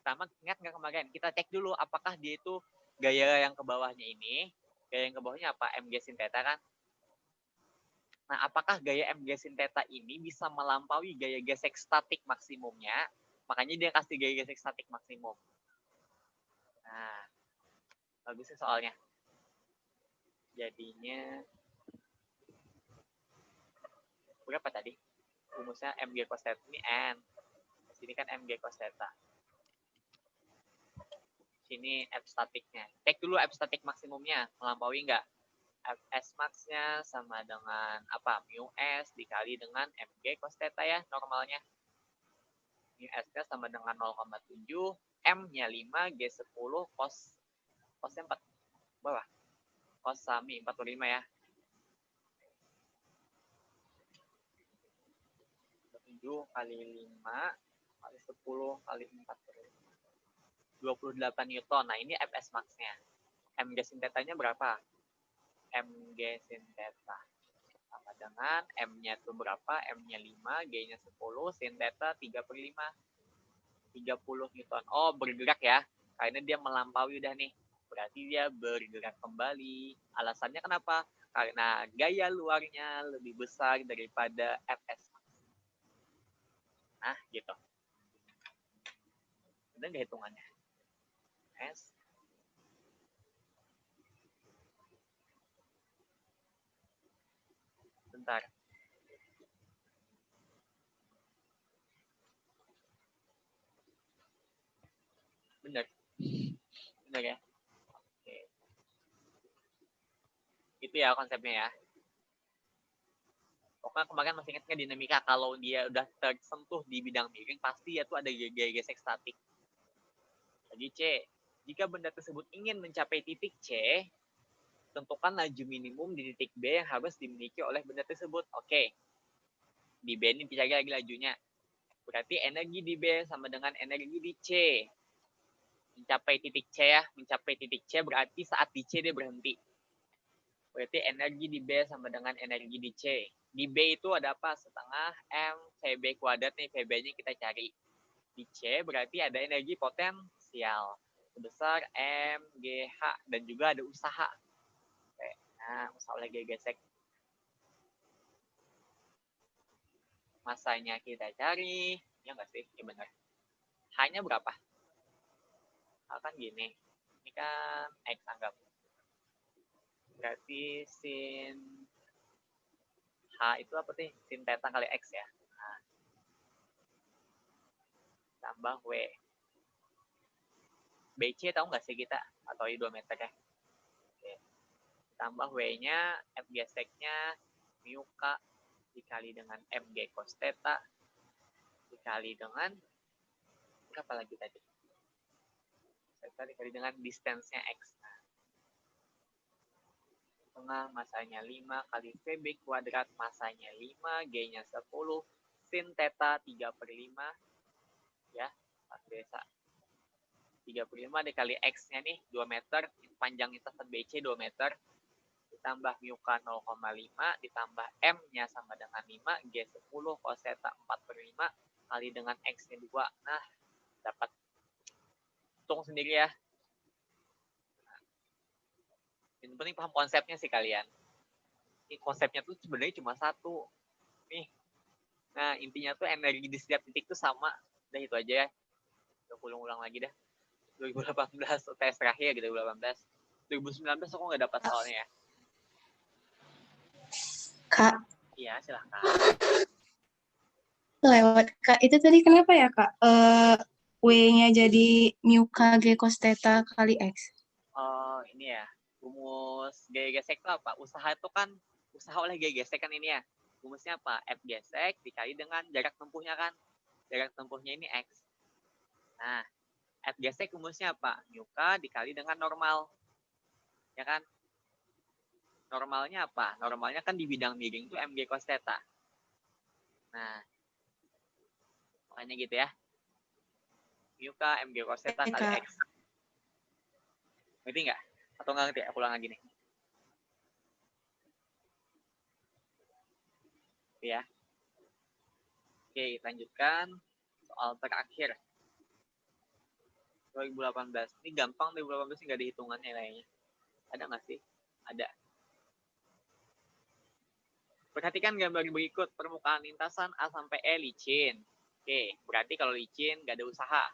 Pertama, ingat nggak kemarin? Kita cek dulu apakah dia itu gaya yang ke bawahnya ini. Gaya yang ke bawahnya apa? Mg sin theta kan? Nah, apakah gaya Mg sin theta ini bisa melampaui gaya gesek statik maksimumnya? Makanya dia kasih gaya gesek statik maksimum. Nah, bagusnya soalnya. Jadinya berapa tadi? Rumusnya Mg cos theta ini N. Sini kan Mg cos theta. Sini F statiknya. Cek dulu F statik maksimumnya. Melampaui nggak? Fs max-nya sama dengan apa? Mu S dikali dengan Mg cos theta ya normalnya. Mu S-nya sama dengan 0,7. M-nya 5, G10, cos-nya 4. Bawah. Cos sami 45 ya. 7 kali 5 kali 10 kali 4 28 Newton. Nah, ini Fs max-nya. Mg sin theta-nya berapa? Mg sin theta sama dengan M-nya itu berapa? M-nya 5, G-nya 10, sin theta 3/5. 30 Newton. Oh, bergerak ya. Karena dia melampaui udah nih. Berarti dia bergerak kembali. Alasannya kenapa? Karena gaya luarnya lebih besar daripada Fs. Nah, gitu. Benar nggak hitungannya? S. Bentar. Benar. Benar ya? Oke. Itu ya konsepnya ya. Pokoknya kemarin masih ingat nggak dinamika kalau dia udah tersentuh di bidang miring, pasti ya tuh ada gaya gesek statik. Jadi C, jika benda tersebut ingin mencapai titik C, tentukan laju minimum di titik B yang harus dimiliki oleh benda tersebut. Oke, di B ini dicari lagi lajunya. Berarti energi di B sama dengan energi di C. Mencapai titik C ya, mencapai titik C berarti saat di C dia berhenti. Berarti energi di B sama dengan energi di C. Di B itu ada apa? Setengah M VB kuadrat nih, VB-nya kita cari. Di C berarti ada energi potensial. sebesar MGH dan juga ada usaha. Oke. Nah, usaha oleh gaya gesek. Masanya kita cari, ya nggak sih? Ya benar. Hanya berapa? Kan gini. Ini kan X anggap. Berarti sin H itu apa sih? Sin theta kali X ya. Nah, tambah W. BC tahu nggak sih kita? Atau 2 meter ya. Oke. Tambah W-nya, F gesek-nya, mu K dikali dengan MG cos theta dikali dengan berapa lagi tadi? Theta dikali dengan distance-nya X. Nah, tengah masanya 5 kali VB kuadrat, masanya 5, G-nya 10, sin theta 3/5, ya, biasa. 3/5 dikali X-nya nih, 2 meter, panjang interval BC 2 meter, ditambah mu K 0,5, ditambah M-nya sama dengan 5, G10, cos theta 4/5, kali dengan X-nya 2. Nah, dapat. Hitung sendiri ya. Yang penting paham konsepnya sih kalian. Ini konsepnya tuh sebenarnya cuma satu. Nih. Nah, intinya tuh energi di setiap titik tuh sama. Udah itu aja ya. Udah ulang lagi dah. 2018 tes terakhir gitu 2018. 2019 aku nggak dapat soalnya ya. Kak, Iya, silahkan. lewat Kak. Itu tadi kenapa ya Kak? W-nya jadi mu K G cos theta kali X. Oh, ini ya. Rumus gaya gesek itu apa? Usaha itu kan, usaha oleh gaya gesek kan ini ya. Rumusnya apa? F gesek dikali dengan jarak tempuhnya kan. Jarak tempuhnya ini X. Nah, F gesek rumusnya apa? Mu K dikali dengan normal. Ya kan? Normalnya apa? Normalnya kan di bidang miring itu MG cos theta. Nah, makanya gitu ya. Mu K MG cos theta kali X. Ngerti nggak? Atau nggak ngerti? Aku ulang lagi nih. Ya. Oke, lanjutkan. Soal terakhir. 2018. Ini gampang 2018 nggak ada hitungannya kayaknya. Ada nggak sih? Ada. Perhatikan gambar berikut. Permukaan lintasan A sampai E licin. Oke, berarti kalau licin nggak ada usaha.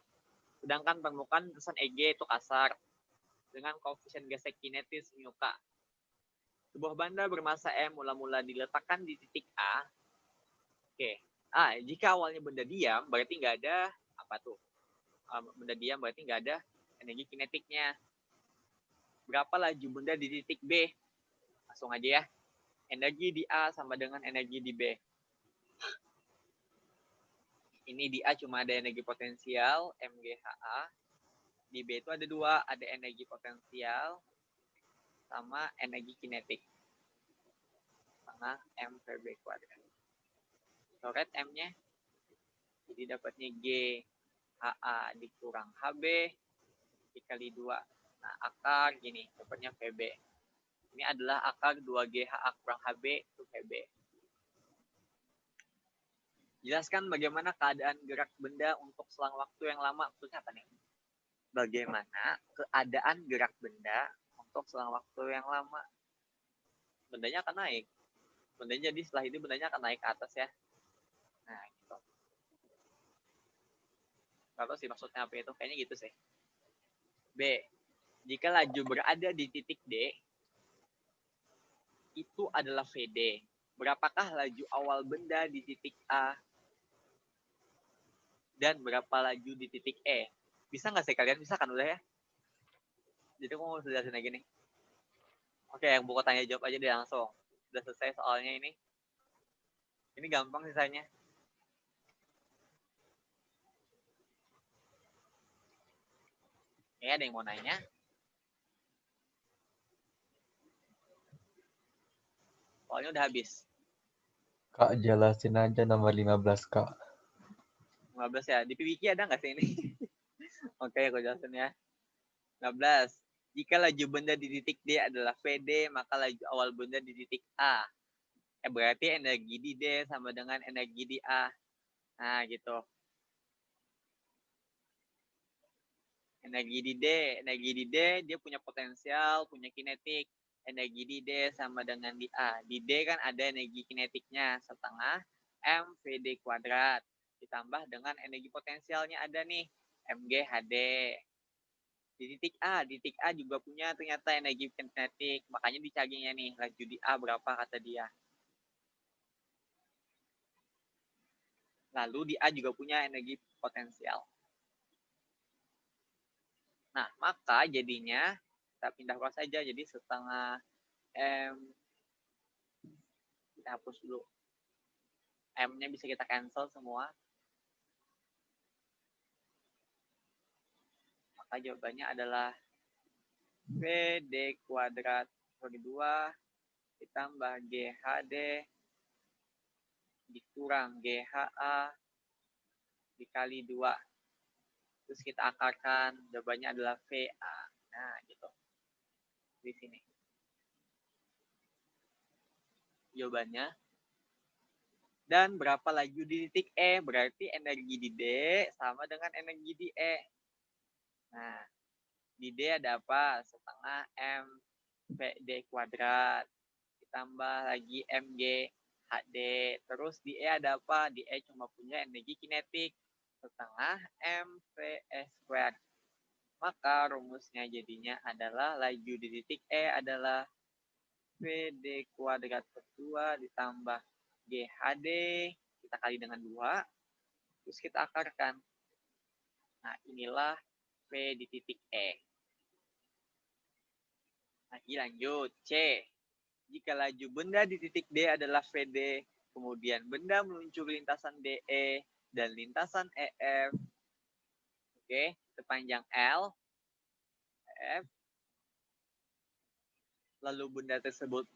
Sedangkan permukaan lintasan EG itu kasar. Dengan koefisien gesek kinetis mu K. Sebuah benda bermasa M mula-mula diletakkan di titik A. Oke. Jika awalnya benda diam, berarti nggak ada apa tuh? Benda diam berarti nggak ada energi kinetiknya. Berapa laju benda di titik B? Langsung aja ya. Energi di A sama dengan energi di B. Ini di A cuma ada energi potensial, MGHA. Di B itu ada 2, ada energi potensial sama energi kinetik. Sama MVB kuadrat. Coret M-nya. Jadi dapatnya G HA dikurang HB dikali 2. Nah, akar gini, dapatnya VB. Ini adalah akar 2G HA kurang HB itu VB. Jelaskan bagaimana keadaan gerak benda untuk selang waktu yang lama. Maksudnya apa nih? Bagaimana keadaan gerak benda untuk selang waktu yang lama. Bendanya akan naik. Bendanya jadi setelah itu bendanya akan naik ke atas ya. Nah, gitu. Gak tahu sih maksudnya apa itu. Kayaknya gitu sih. B. Jika laju berada di titik D, itu adalah VD. Berapakah laju awal benda di titik A? Dan berapa laju di titik E? Bisa nggak sih kalian? Bisa kan udah ya? Jadi aku mau jelasin lagi nih. Oke, yang buku tanya jawab aja deh langsung. Udah selesai soalnya ini. Ini gampang sisanya. Ya, ada yang mau nanya? Soalnya udah habis. Kak, jelasin aja nomor 15, Kak. 15 ya. Di Wiki ada nggak sih ini? Oke, aku jelasin ya. 15. Jika laju benda di titik D adalah VD, maka laju awal benda di titik A. Berarti energi di D sama dengan energi di A. Nah, gitu. Energi di D dia punya potensial, punya kinetik. Energi di D sama dengan di A. Di D kan ada energi kinetiknya setengah mvd kuadrat ditambah dengan energi potensialnya ada nih mghd. Di titik A juga punya ternyata energi kinetik, makanya dicarinya nih laju di A berapa kata dia. Lalu di A juga punya energi potensial. Nah, maka jadinya kita pindah ruas saja, jadi setengah M, kita hapus dulu. M-nya bisa kita cancel semua. Maka jawabannya adalah VD kuadrat bagi 2 ditambah GHD dikurang GHA dikali 2. Terus kita akarkan, jawabannya adalah VA. Nah, gitu. Di sini. Jawabannya. Dan berapa laju di titik E? Berarti energi di D sama dengan energi di E. Nah, di D ada apa? Setengah mvd kuadrat. Ditambah lagi mghd. Terus di E ada apa? Di E cuma punya energi kinetik. Setengah mvs squared. Maka rumusnya jadinya adalah laju di titik E adalah VD kuadrat per 2 ditambah GHD kita kali dengan 2. Terus kita akarkan. Nah, inilah V di titik E. Lagi lanjut. C. Jika laju benda di titik D adalah VD, kemudian benda meluncur lintasan DE dan lintasan EF. Oke, sepanjang L, F. Lalu benda tersebut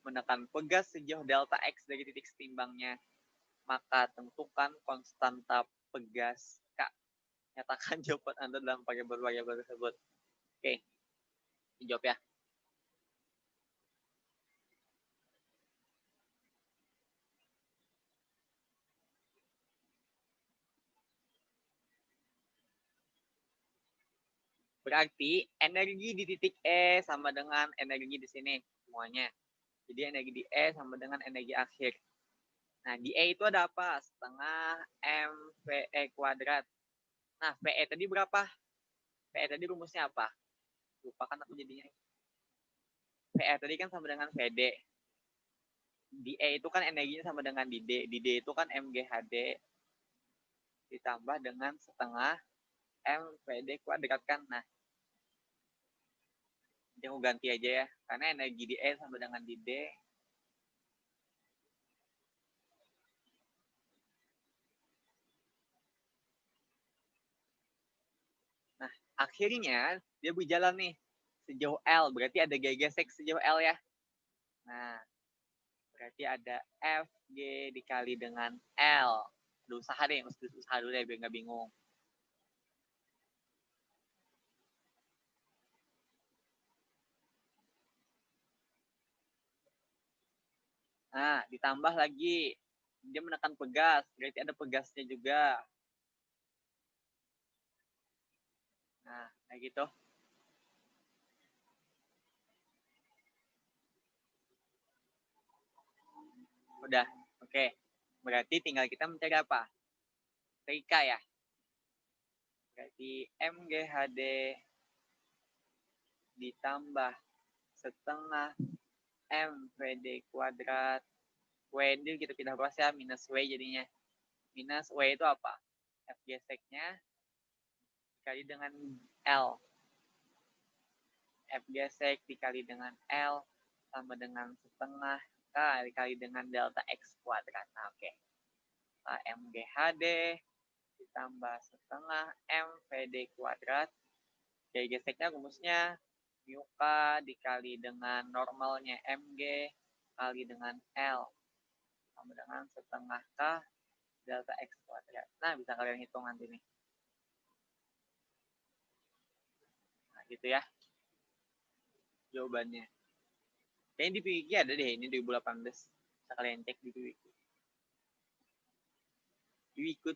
menekan pegas sejauh delta X dari titik setimbangnya, maka tentukan konstanta pegas K. Nyatakan jawaban Anda dalam variabel-variabel tersebut. Oke, dijawab ya. Berarti energi di titik E sama dengan energi di sini semuanya. Jadi energi di E sama dengan energi akhir. Nah, di E itu ada apa? Setengah mVE kuadrat. Nah, VE tadi berapa? VE tadi rumusnya apa? Lupa kan aku jadinya. VE tadi kan sama dengan VD. Di E itu kan energinya sama dengan di D. Di D itu kan mghd ditambah dengan setengah mvd kuadrat kan. Nah, jadi aku ganti aja ya. Karena energi di E sama dengan di D. Nah, akhirnya dia berjalan nih sejauh L. Berarti ada gesek sejauh L ya. Nah, berarti ada FG dikali dengan L. Ada usaha deh, mesti usaha dulu deh biar nggak bingung. Nah, ditambah lagi. Dia menekan pegas, berarti ada pegasnya juga. Nah, kayak gitu. Udah, oke. Berarti tinggal kita mencari apa? TK ya. Berarti MGHD ditambah setengah MVD kuadrat. W ini kita pindah ruas ya, minus W jadinya. Minus W itu apa? F geseknya dikali dengan L. F gesek dikali dengan L sama dengan setengah K dikali dengan delta X kuadrat. Nah, oke. Nah, MGHD ditambah setengah MVD kuadrat. Jadi geseknya rumusnya mu K dikali dengan normalnya MG kali dengan L sama dengan setengah K delta X kuadrat. Nah, bisa kalian hitung nanti nih. Nah, gitu ya. Jawabannya. Kayaknya di PWiki ada deh, ini 2018. Bisa kalian cek di PWiki.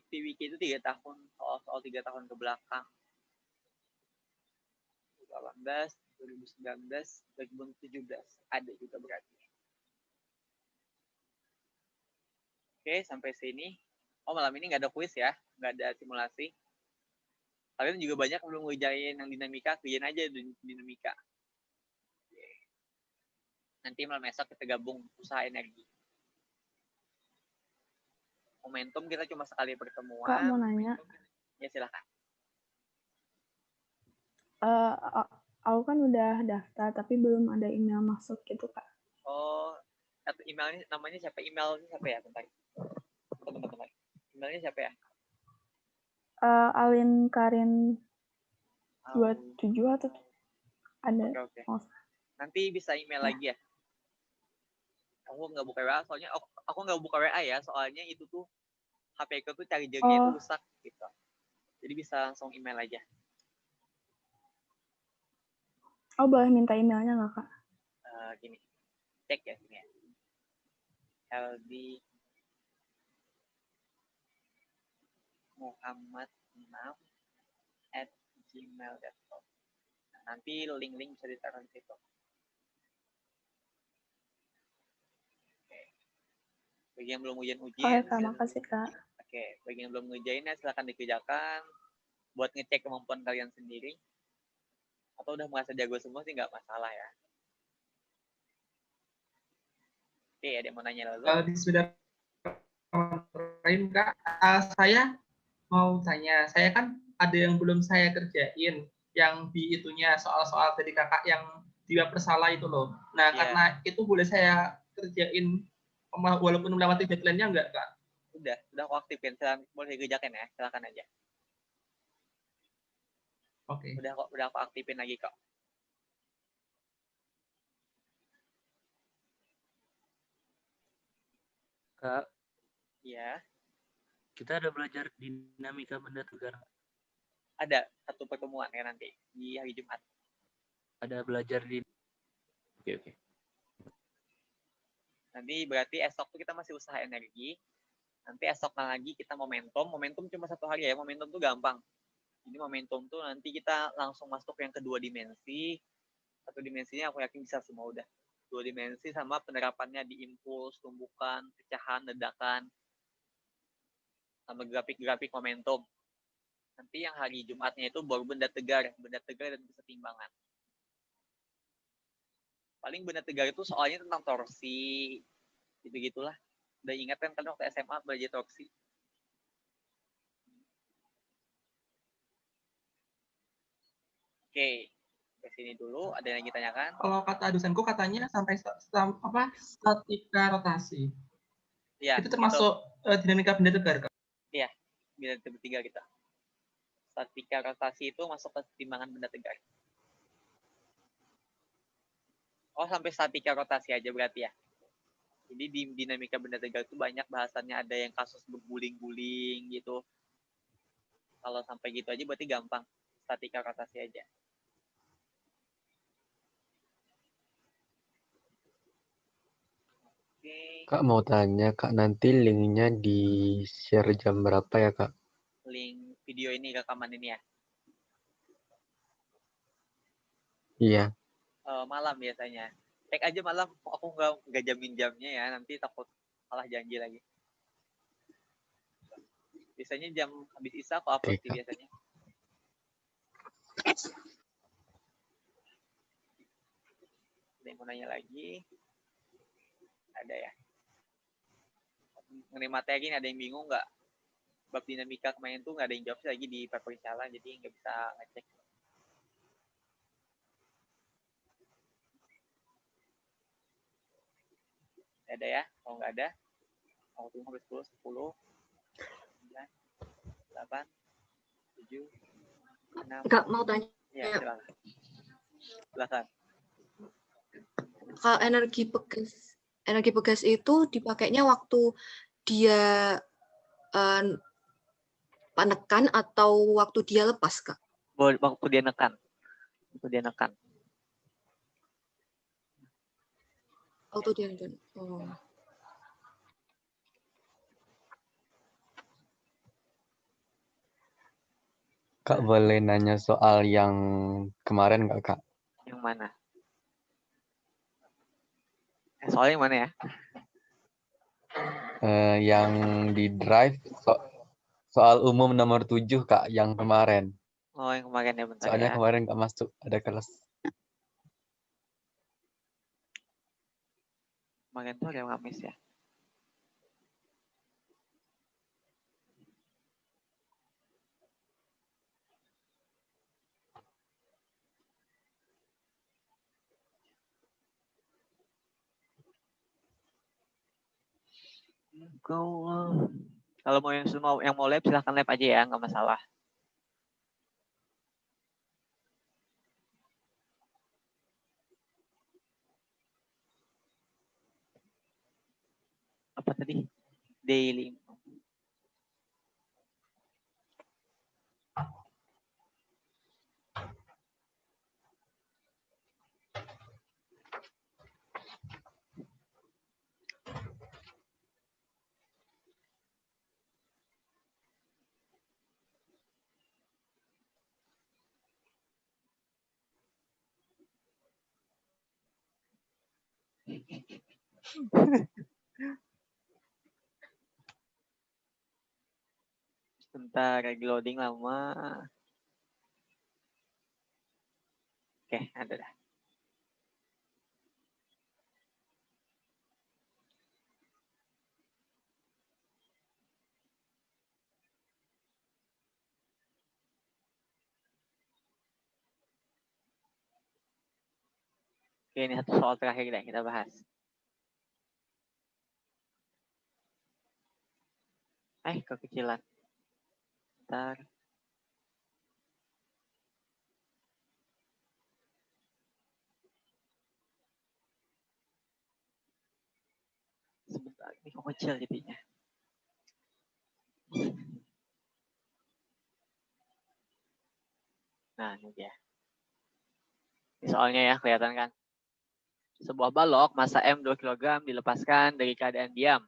PWiki itu 3 tahun, soal 3 tahun ke belakang. 2018, 2019, 2017 ada juga berarti. Oke, sampai sini. Oh, malam ini nggak ada kuis ya, nggak ada simulasi. Kalian juga banyak belum ngerjain yang dinamika, kerjain aja dinamika. Oke. Nanti malam esok kita gabung usaha energi. Momentum kita cuma sekali pertemuan. Kak, mau nanya. Ya, silakan. Aku kan udah daftar, tapi belum ada email masuk gitu, Kak. Oh, emailnya namanya siapa? Emailnya siapa ya? Bentar. Bentar. Emailnya siapa ya? Alin Karin 27 atau ada. Oke. Nanti bisa email lagi ya. Aku nggak buka WA, soalnya aku nggak buka WA ya, soalnya itu tuh HP ku tuh cari jadinya itu rusak gitu. Jadi bisa langsung email aja. Oh, boleh minta emailnya nggak, Kak? Gini, cek ya sini ya. LD Muhammad6@gmail.com. Nah, nanti link-link bisa ditaruh di situ. Bagi yang belum ujian-ujian, Kak, makasih, Kak. Oke, bagi yang belum ngerjain ya silakan dikerjakan buat ngecek kemampuan kalian sendiri. Atau udah merasa jago semua sih nggak masalah ya. Oke, ada yang mau nanya lalu? Kalau sudah Kak, saya mau tanya, saya kan ada yang belum saya kerjain, yang di itunya soal-soal dari kakak yang di web bersalah itu loh. Nah, karena itu boleh saya kerjain walaupun melewati deadline-nya enggak, Kak? Udah aku aktifin, boleh dikerjakan ya, silakan aja. Oke. Udah aku aktifin lagi kok. Kak, Iya. kita ada belajar dinamika benda tegar. Ada satu pertemuan ya nanti di hari Jumat. Ada belajar di. Oke. Nanti berarti esok tuh kita masih usaha energi. Nanti esok lagi kita momentum. Momentum cuma 1 hari ya. Momentum tuh gampang. Jadi momentum tuh nanti kita langsung masuk yang kedua dimensi. 1 dimensinya aku yakin bisa semua udah. 2 dimensi sama penerapannya di impuls, tumbukan, pecahan, ledakan, sama grafik-grafik momentum. Nanti yang hari Jumatnya itu baru benda tegar dan kesetimbangan. Paling benda tegar itu soalnya tentang torsi, gitu-gitulah. Udah ingat kan waktu SMA belajar torsi. Oke, ke sini dulu. Ada yang lagi tanyakan? Kalau kata dosenku katanya sampai statika rotasi. Ya, itu termasuk dinamika benda tegar, Kak? Iya, benda ketiga kita. Statika rotasi itu masuk ke timbangan benda tegar. Oh, sampai statika rotasi aja berarti ya. Jadi di dinamika benda tegar itu banyak bahasannya, ada yang kasus berguling-guling gitu. Kalau sampai gitu aja berarti gampang. Statika rotasi aja. Oke. Kak mau tanya, Kak nanti linknya di share jam berapa ya, Kak? Link video ini, rekaman ini ya? Iya. Malam biasanya. Cek aja malam, aku nggak jamin jamnya ya, nanti takut salah janji lagi. Biasanya jam habis isya aku upload sih biasanya. Ada yang mau nanya lagi? Ada ya? Mengenai materi ini ada yang bingung nggak? Bab dinamika kemarin tuh nggak ada yang jawab lagi di paper salah, jadi nggak bisa ngecek. Ada ya? Kalau nggak ada, aku tunggu sampai 10, 9, 8, 7, 6. Nggak mau tanya. Ya, silakan. Kalau energi pegas itu dipakainya waktu dia penekan atau waktu dia lepas, Kak? Waktu dia nekan. Waktu dia nekan. Oh. Kak boleh nanya soal yang kemarin nggak Kak? Yang mana? Soalnya yang mana ya? Yang di drive soal umum nomor 7 Kak, yang kemarin. Oh, yang kemarin ya, bentar Soalnya ya. kemarin nggak masuk, ada kelas. Kemarin tuh hari Kamis ya. Kalau mau yang mau lab silahkan lab aja ya, nggak masalah. Apa tadi? Daily. Sebentar, lagi loading lama. Oke, ada dah. Oke, ini satu soal terakhir deh kita bahas. Kekecilan. Bentar. Sebentar, ini kok kecil jadinya. Nah, ini dia. Ini soalnya ya, kelihatan kan? Sebuah balok massa M 2 kg dilepaskan dari keadaan diam.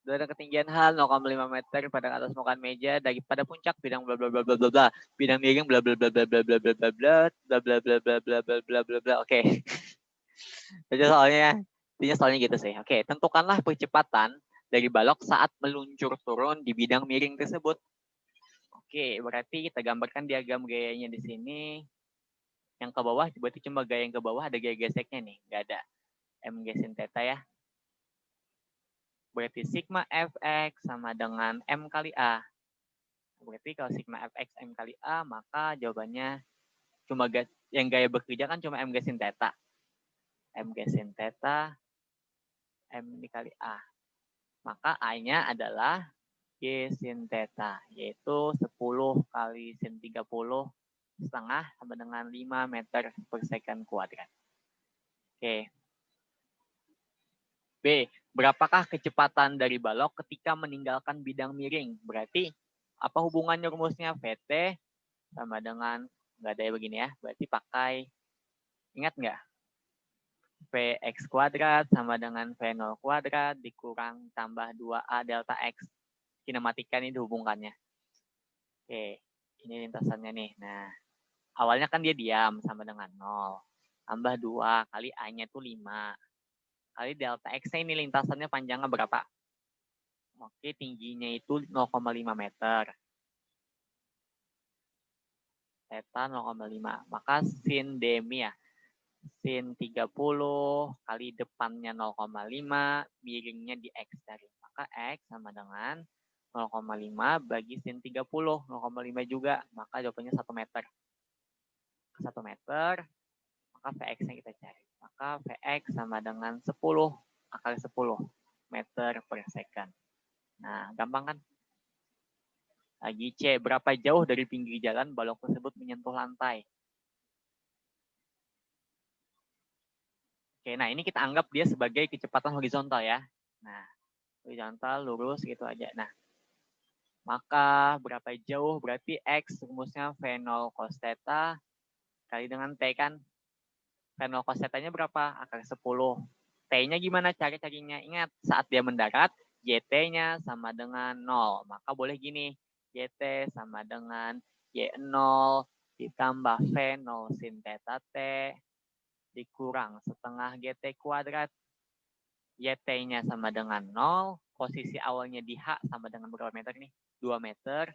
Dari ketinggian H 0,5 meter pada atas permukaan meja daripada puncak bidang bla bla bla bla bla bla bidang miring bla bla bla bla bla bla bla bla bla bla bla bla bla bla bla bla bla bla. Oke. Jadi soalnya gitu sih. Oke, tentukanlah percepatan dari balok saat meluncur turun di bidang miring tersebut. Oke, berarti kita gambarkan diagram gayanya di sini. Yang ke bawah berarti cuma gaya yang ke bawah ada gaya geseknya nih, nggak ada M gesin theta ya. Berarti sigma fx sama dengan M kali A. Berarti kalau sigma fx M kali A, maka jawabannya cuma yang gaya bekerja kan cuma M gesin theta. M gesin theta, M dikali A. Maka A-nya adalah G sin theta, yaitu 10 kali sin 30 setengah sama dengan 5 meter per second kuadrat. Oke. B. Berapakah kecepatan dari balok ketika meninggalkan bidang miring? Berarti apa hubungannya rumusnya? VT sama dengan, nggak ada ya begini ya, berarti pakai, ingat nggak? Vx kuadrat sama dengan V0 kuadrat dikurang tambah 2A delta X. Kinematika ini dihubungkannya. Oke, ini lintasannya nih. Nah, awalnya kan dia diam sama dengan 0. Tambah 2 kali A-nya itu 5. Kali delta X-nya ini lintasannya panjangnya berapa? Oke, tingginya itu 0,5 meter. Theta 0,5. Maka sin demi ya. Sin 30 kali depannya 0,5, miringnya di X dari. Maka X sama dengan 0,5 bagi sin 30, 0,5 juga. Maka jawabannya 1 meter. 1 meter, maka Vx-nya kita cari. Maka Vx sama dengan 10 akali 10 meter per second. Nah, gampang kan? Lagi C, berapa jauh dari pinggir jalan balok tersebut menyentuh lantai? Oke, nah ini kita anggap dia sebagai kecepatan horizontal ya. Nah, horizontal, lurus gitu aja. Nah, maka berapa jauh berarti X rumusnya V0 cos theta kali dengan T kan. V0 cos theta-nya berapa? Akar 10. T-nya gimana cari-carinya? Ingat, saat dia mendarat, YT-nya sama dengan 0. Maka boleh gini, YT sama dengan Y0 ditambah V0 sin theta T dikurang setengah GT kuadrat. YT-nya sama dengan 0. Posisi awalnya di H sama dengan berapa meter nih? 2 meter.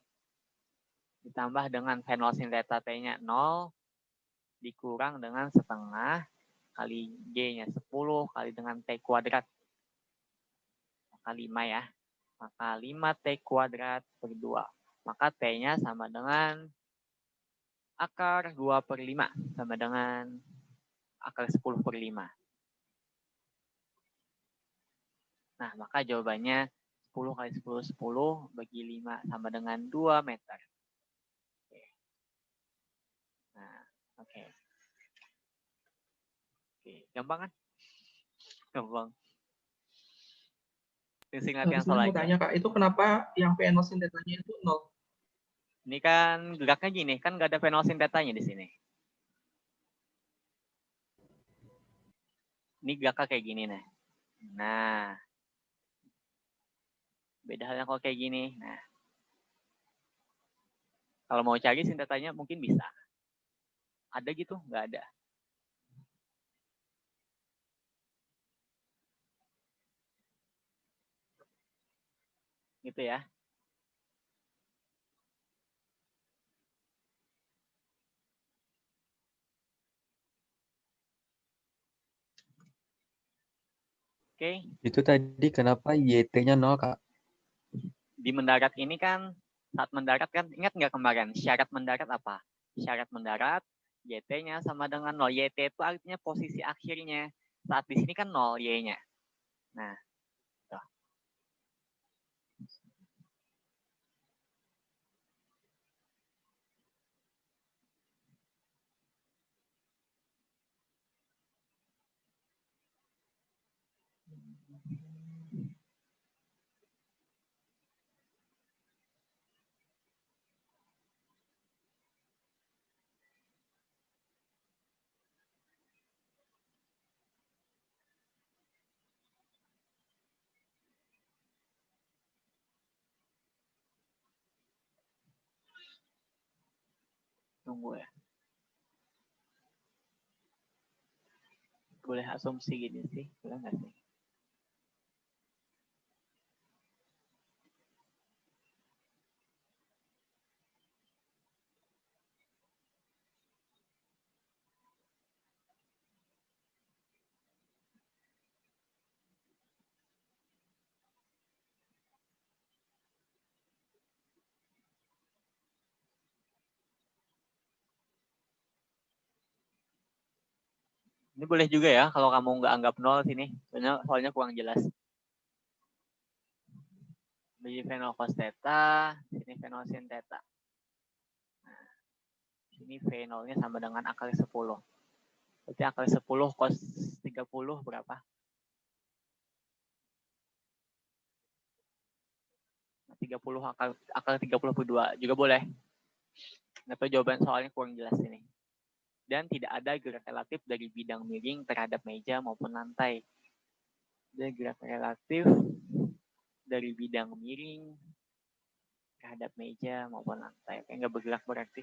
Ditambah dengan V0 sin theta T-nya 0. Dikurang dengan setengah kali G-nya 10 kali dengan T kuadrat. Maka 5 ya. Maka 5T kuadrat per 2. Maka T-nya sama dengan akar 2/5. Sama dengan akar 10/5. Nah, maka jawabannya 10 kali 10, 10 bagi 5 sama dengan 2 meter. Oke. Nah, oke. Oke, gampang kan? Gampang. Singkat yang soal Sebenarnya mau aja. tanya Kak, itu kenapa yang V0 sin theta-nya itu 0? Ini kan geraknya gini, kan nggak ada V0 sin theta-nya di sini. Ini geraknya kayak gini nih. Nah, beda halnya kalau kayak gini. Nah, kalau mau cari sin theta-nya mungkin bisa. Ada gitu? Nggak ada. Gitu ya. Oke. Itu tadi kenapa YT-nya 0, Kak? Di mendarat ini kan, saat mendarat kan, ingat nggak kemarin, syarat mendarat apa? Syarat mendarat, YT-nya sama dengan 0. YT itu artinya posisi akhirnya. Saat di sini kan 0 Y-nya. Nah, tuh. Tunggu ya. Boleh asumsi gini sih, boleh nggak sih? Ini boleh juga ya kalau kamu nggak anggap 0 sini. Soalnya kurang jelas. Bagi V0 cos theta, sini V0 sin theta. Nah, sini V0-nya sama dengan akar 10. Berarti akar 10 cos 30 berapa? 30 akar 32 juga boleh. Tapi jawaban soalnya kurang jelas ini. Dan tidak ada gerak relatif dari bidang miring terhadap meja maupun lantai. Dan gerak relatif dari bidang miring terhadap meja maupun lantai. Kayak nggak bergerak berarti.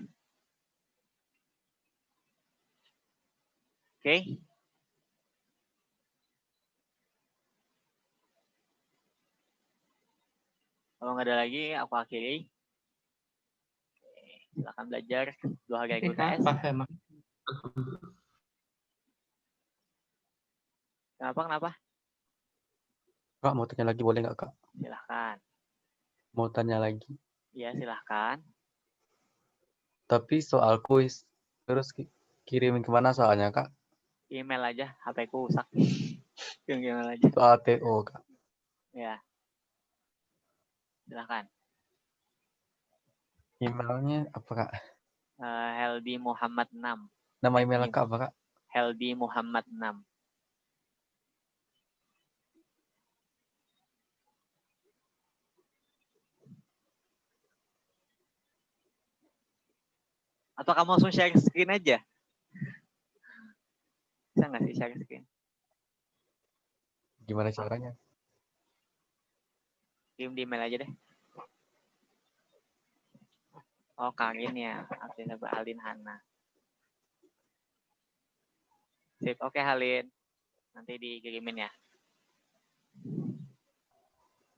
Oke. Kalau nggak ada lagi, aku akhiri. Silakan belajar 2 hari IQTS. Paham. Kenapa? Kak, mau tanya lagi boleh nggak, Kak? Silahkan. Mau tanya lagi. Ya, silahkan. Tapi soal kuis, terus kirimin kemana soalnya, Kak? Email aja, HP ku rusak. Email aja. Soal TO, Kak. Ya. Silahkan. Emailnya apa, Kak? Heldi Muhammad 6. Nama email Kak apa, Kak? Heldi Muhammad 6. Atau kamu langsung share screen aja? Bisa nggak sih share screen? Gimana caranya? Kirim di email aja deh. Oh, Karin ya. Oke, coba Halin Hana. Sip, oke Halin. Nanti dikirimin ya.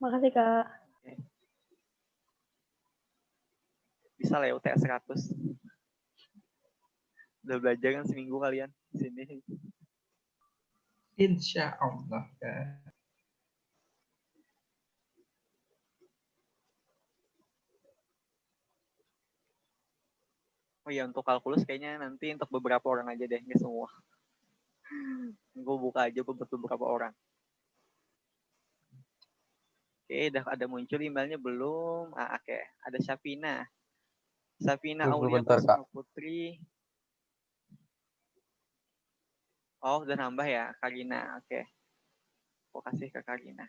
Makasih, Kak. Bisa lah ya UTS 100. Udah belajar kan seminggu kalian di sini. Insya Allah, Kak. Oh iya, untuk kalkulus kayaknya nanti untuk beberapa orang aja deh, nggak semua. Gue buka aja buat beberapa orang. Oke, udah ada muncul emailnya belum? Oke. Ada Syafina. Syafina Tunggu Aulia bentar, Kak. Kusuma Putri. Oh, udah nambah ya, Karina. Oke. Aku kasih ke Karina.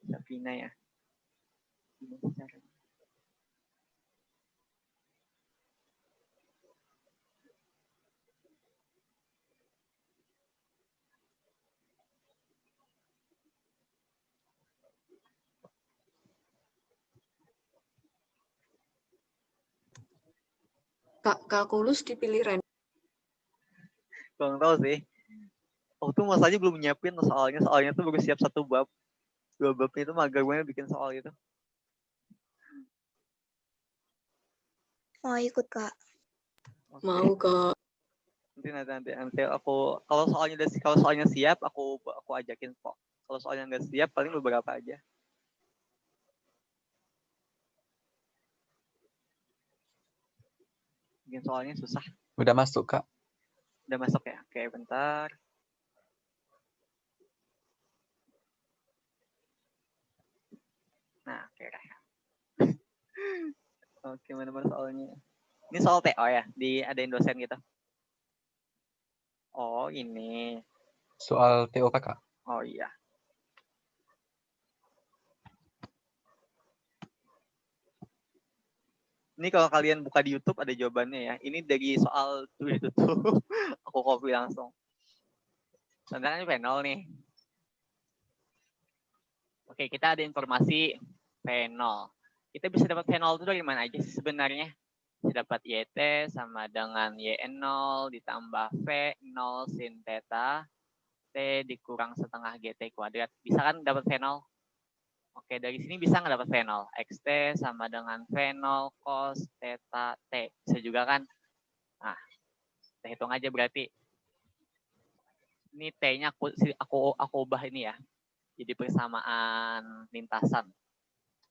Syafina ya. Kak, kalkulus dipilih random. Kurang tahu sih. Oh, tuh Mas aja belum nyiapin soalnya. Soalnya tuh baru siap 1 bab. 2 babnya itu mager banget bikin soal itu. Mau ikut, Kak. Oke. Mau, Kak. Nanti aku kalau soalnya siap aku ajakin kok. Kalau soalnya nggak siap paling beberapa aja. Bikin soalnya susah. Udah masuk, Kak. Udah masuk ya? Oke, bentar. Nah, oke. Oke, mana soalnya? Ini soal TO ya? Diadain dosen gitu? Oh, ini. Soal TO Kakak. Oh iya. Ini kalau kalian buka di YouTube ada jawabannya ya. Ini dari soal itu tuh. Aku copy langsung. Tentang fenol nih. Oke, kita ada informasi fenol. Kita bisa dapat fenol itu dari mana aja sih sebenarnya? Bisa dapat YT sama dengan YN0 ditambah V0 sin theta T dikurang setengah GT kuadrat. Bisa kan dapat fenol? Oke, dari sini bisa nggak dapat fenol? XT sama dengan fenol cos theta T. Bisa juga kan? Nah, kita hitung aja berarti. Ini T-nya aku ubah ini ya. Jadi persamaan lintasan.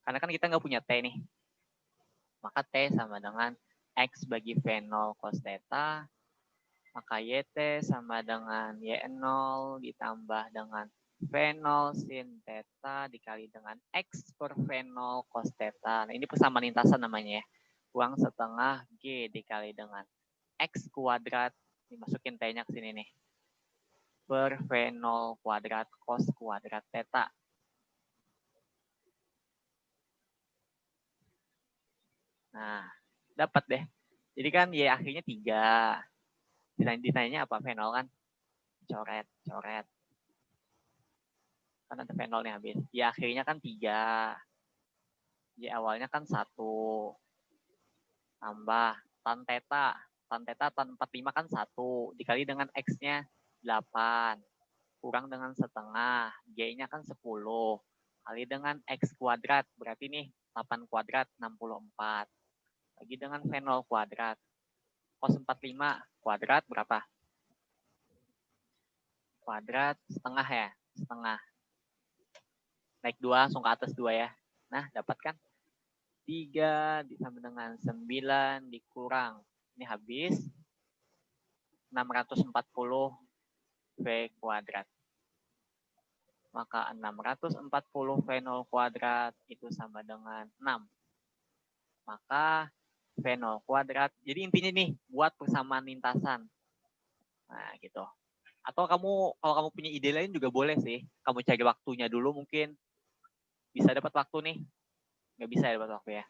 Karena kan kita nggak punya T nih. Maka T sama dengan X bagi V0 cos theta. Maka YT sama dengan Y0 ditambah dengan V0 sin theta dikali dengan X per V0 cos theta. Nah, ini persamaan lintasan namanya ya. Kurang setengah G dikali dengan X kuadrat. Dimasukin T-nya ke sini nih. Per V0 kuadrat cos kuadrat theta. Nah, dapat deh. Jadi kan Y akhirnya 3. Ditanya apa fenol kan? Coret. Kan ada fenolnya habis. Y akhirnya kan 3. Y awalnya kan 1. Tambah tan theta. Tan theta tan 45 kan 1. Dikali dengan X-nya 8. Kurang dengan setengah. Y-nya kan 10. Kali dengan X kuadrat. Berarti nih 8 kuadrat 64. Bagi dengan V0 kuadrat. Cos 45 kuadrat berapa? Kuadrat setengah ya? Setengah. Naik 2 langsung ke atas 2 ya. Nah, dapat kan? 3 ditambah dengan 9 dikurang. Ini habis. 640 V kuadrat. Maka 640 V0 kuadrat itu sama dengan 6. Maka V0 kuadrat. Jadi intinya nih, buat persamaan lintasan. Nah, gitu. Atau kalau kamu punya ide lain juga boleh sih. Kamu cari waktunya dulu mungkin. Bisa dapat waktu nih. Nggak bisa dapat waktu ya.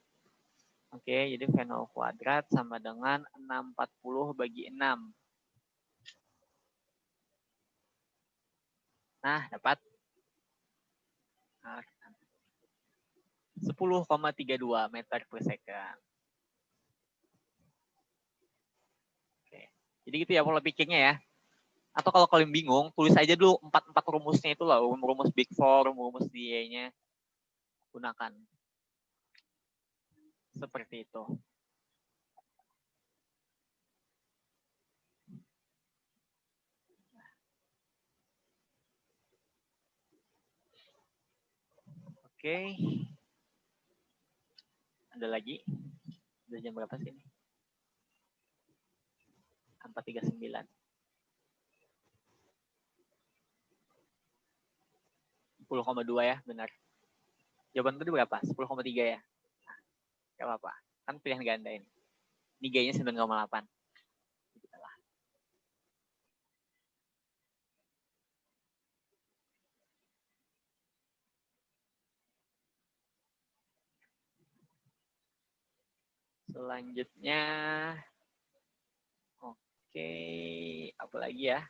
Oke, jadi V0 kuadrat sama dengan 640 bagi 6. Nah, dapat. Nah, 10,32 meter per second. Oke. Jadi gitu ya pola pikirnya ya. Atau kalau kalian bingung, tulis aja dulu 4 rumusnya itu lah, rumus Big Four, rumus DA-nya. Gunakan. Seperti itu. Oke. Ada lagi? Udah jam berapa sih ini? 4:39. 10,2 ya, benar. Jawaban tadi berapa? 10,3 ya? Nah, gak apa-apa. Kan pilihan ganda ini. Ini G-nya 9,8. Selanjutnya, oke, apa lagi ya?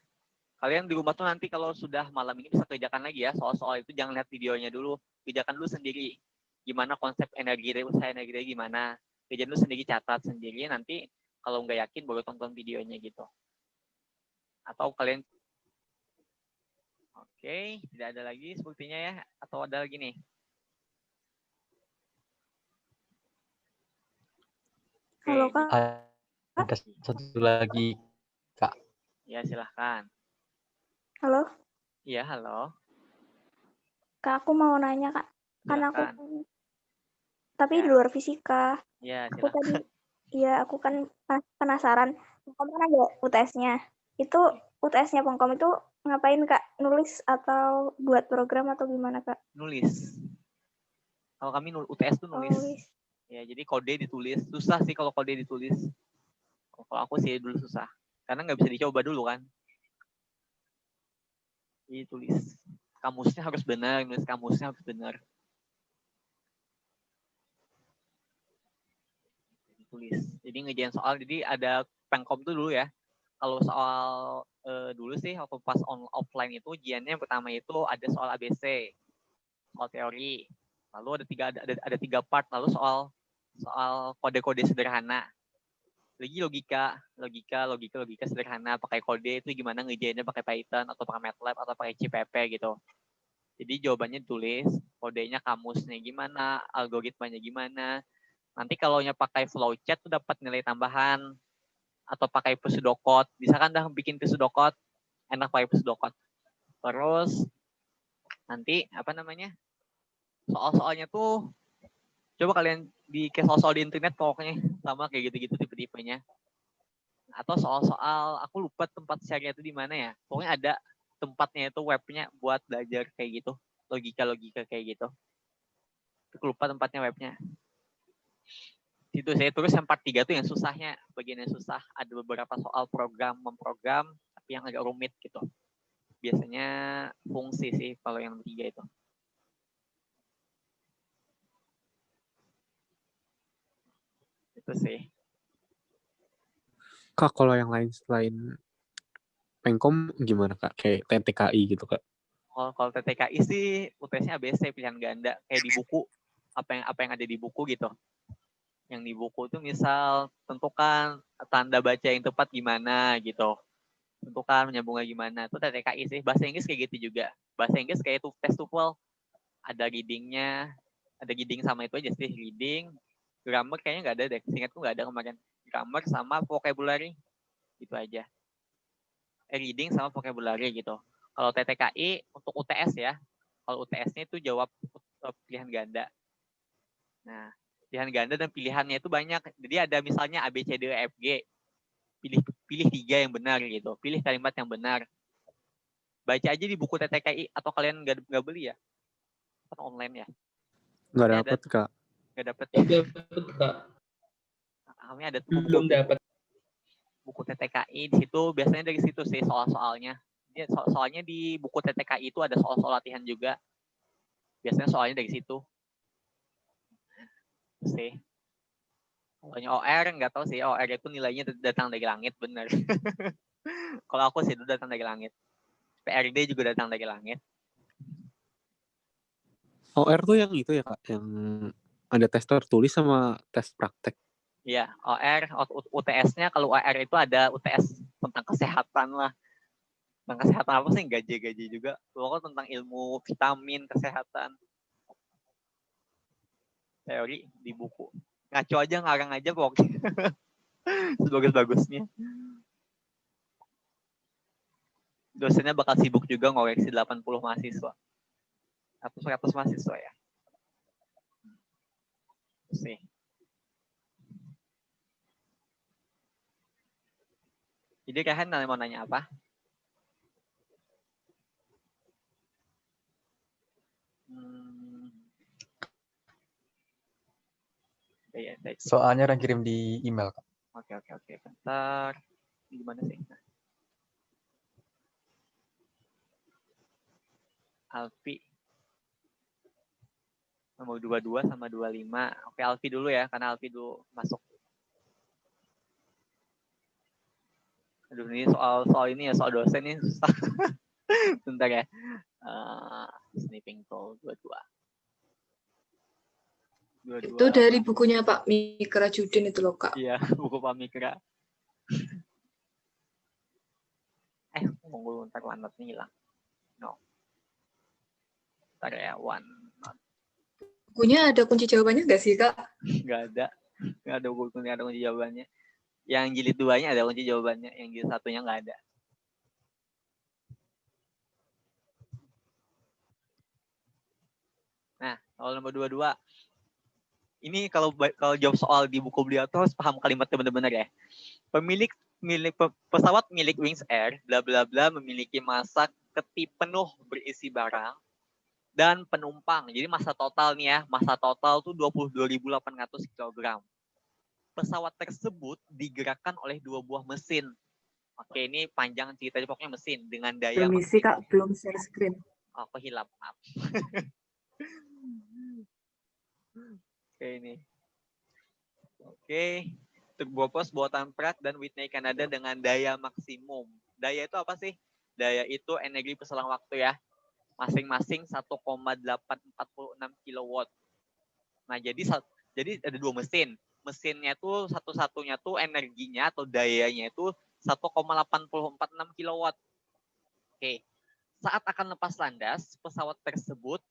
Kalian di rumah tuh nanti kalau sudah malam ini bisa kerjakan lagi ya soal-soal itu, jangan lihat videonya dulu, kerjakan dulu sendiri. Gimana konsep energi dari usaha energi dari gimana? Kerjain dulu sendiri, catat sendiri. Nanti kalau nggak yakin baru tonton videonya gitu. Atau kalian, oke, tidak ada lagi sepertinya ya? Atau ada lagi nih? Halo, Kak. Ada satu lagi, Kak. Ya, silahkan. Halo, Iya, halo. Kak, aku mau nanya, Kak. Kan aku, Silakan. tapi Ya. di luar fisika. Ya, Aku silakan. tadi, iya, aku kan penasaran. Pengkom kan ada UTS-nya. Itu UTS-nya Pengkom itu ngapain, Kak? Nulis atau buat program atau gimana, Kak? Nulis. Kalau kami UTS tuh Oh, nulis. nulis. Ya, jadi kode ditulis. Susah sih kalau kode ditulis. Kalau aku sih dulu susah. Karena nggak bisa dicoba dulu kan. Jadi tulis. Kamusnya harus benar, nulis kamusnya harus benar. Tulis. Jadi ngerjain soal, jadi ada Pengkom tuh dulu ya. Kalau soal dulu sih waktu pas offline itu ujiannya yang pertama itu ada soal ABC, soal teori. Lalu ada tiga part, lalu soal kode-kode sederhana. Lagi logika sederhana, pakai kode itu gimana ngerjainnya pakai Python atau pakai MATLAB atau pakai CPP gitu. Jadi jawabannya tulis, kodenya kamusnya gimana, algoritmanya gimana. Nanti kalau pakai flowchart tuh dapat nilai tambahan, atau pakai pseudocode. Bisa kan dah bikin pseudocode, enak pakai pseudocode. Terus nanti apa namanya? Soal-soalnya tuh coba kalian di soal-soal di internet pokoknya sama kayak gitu-gitu tipe-tipenya. Atau soal-soal aku lupa tempat share-nya itu di mana ya. Pokoknya ada tempatnya itu webnya buat belajar kayak gitu, logika kayak gitu. Aku lupa tempatnya webnya. Itu saya terus yang part 3 tuh yang susahnya, bagian yang susah. Ada beberapa soal memprogram, tapi yang agak rumit gitu. Biasanya fungsi sih kalau yang 3 itu. Itu sih. Kak, kalau yang lain selain Pengkom gimana, Kak? Kayak TTKI gitu, Kak? Kalau TTKI sih UTS-nya ABC, pilihan ganda. Kayak di buku, apa yang ada di buku gitu. Yang di buku tuh misal tentukan tanda baca yang tepat gimana gitu. Tentukan menyambungnya gimana. Itu TTKI sih. Bahasa Inggris kayak gitu juga. Bahasa Inggris kayak itu tes TOEFL. Ada reading-nya. Ada reading sama itu aja sih. Reading. Grammar kayaknya nggak ada deh. Seingatku nggak ada kemarin. Grammar sama vocabulary. Gitu aja. Reading sama vocabulary gitu. Kalau TTKI untuk UTS ya. Kalau UTS-nya itu jawab pilihan ganda. Nah, pilihan ganda dan pilihannya itu banyak. Jadi ada misalnya A, B, C, D, E, F, G. Pilih 3 yang benar gitu. Pilih kalimat yang benar. Baca aja di buku TTKI atau kalian nggak beli ya? Kan online ya? Nggak dapat, Kak. Nggak dapat. Kak. Kami ada Belum dapat. Buku TTKI, di situ biasanya dari situ sih soal-soalnya. Soalnya di buku TTKI itu ada soal-soal latihan juga. Biasanya soalnya dari situ. Sih. Kalau OR nggak tahu sih, OR itu nilainya datang dari langit, bener. Kalau aku sih itu datang dari langit. PRD juga datang dari langit. OR tuh yang itu ya, Kak? Yang ada tes tertulis sama tes praktek. Iya, OR, UTS-nya kalau OR itu ada UTS tentang kesehatan lah. Tentang kesehatan apa sih? Gaji-gaji juga. Pokoknya tentang ilmu vitamin, kesehatan. Teori di buku. Ngaco aja, ngarang aja pokoknya. Sebagus-bagusnya. Dosennya bakal sibuk juga ngoreksi 80 mahasiswa. Atau 100 mahasiswa ya. Terus nih. Jadi Rehan mau nanya apa? Soalnya orang kirim di email, Kak. Oke. Bentar. Ini gimana sih? Alfi. Nomor 22 sama 25. Oke, Alfi dulu ya, karena Alfi dulu masuk. Aduh, ini soal ini ya, soal dosen ini susah. Bentar ya. Snipping tool 22. Itu dari bukunya Pak Mikra Judin itu loh, Kak. Iya, buku Pak Mikra. Tunggu ntar OneNote-nya hilang. No. Ntar ya, OneNote. Bukunya ada kunci jawabannya nggak sih, Kak? Nggak ada. Nggak ada bukunya, ada kunci jawabannya. Yang jilid 2-nya ada kunci jawabannya. Yang jilid 1-nya nggak ada. Nah, soal nomor 22. Ini kalau jawab soal di buku beliau tuh harus paham kalimatnya benar-benar ya. Pesawat milik Wings Air bla bla bla memiliki massa keti penuh berisi barang dan penumpang. Jadi massa total nih ya, massa total tuh 22.800 kg. Pesawat tersebut digerakkan oleh 2 buah mesin. Oke, ini panjang ceritanya, pokoknya mesin dengan daya Permisi, Kak, belum share screen. Oh, kehilap, maaf. Oke, ini. Oke. Turbopros buatan Pratt dan Whitney Canada dengan daya maksimum. Daya itu apa sih? Daya itu energi perselang waktu ya. Masing-masing 1,846 kW. Nah, jadi ada 2 mesin. Mesinnya tuh satu-satunya tuh energinya atau dayanya itu 1,846 kW. Oke. Saat akan lepas landas, pesawat tersebut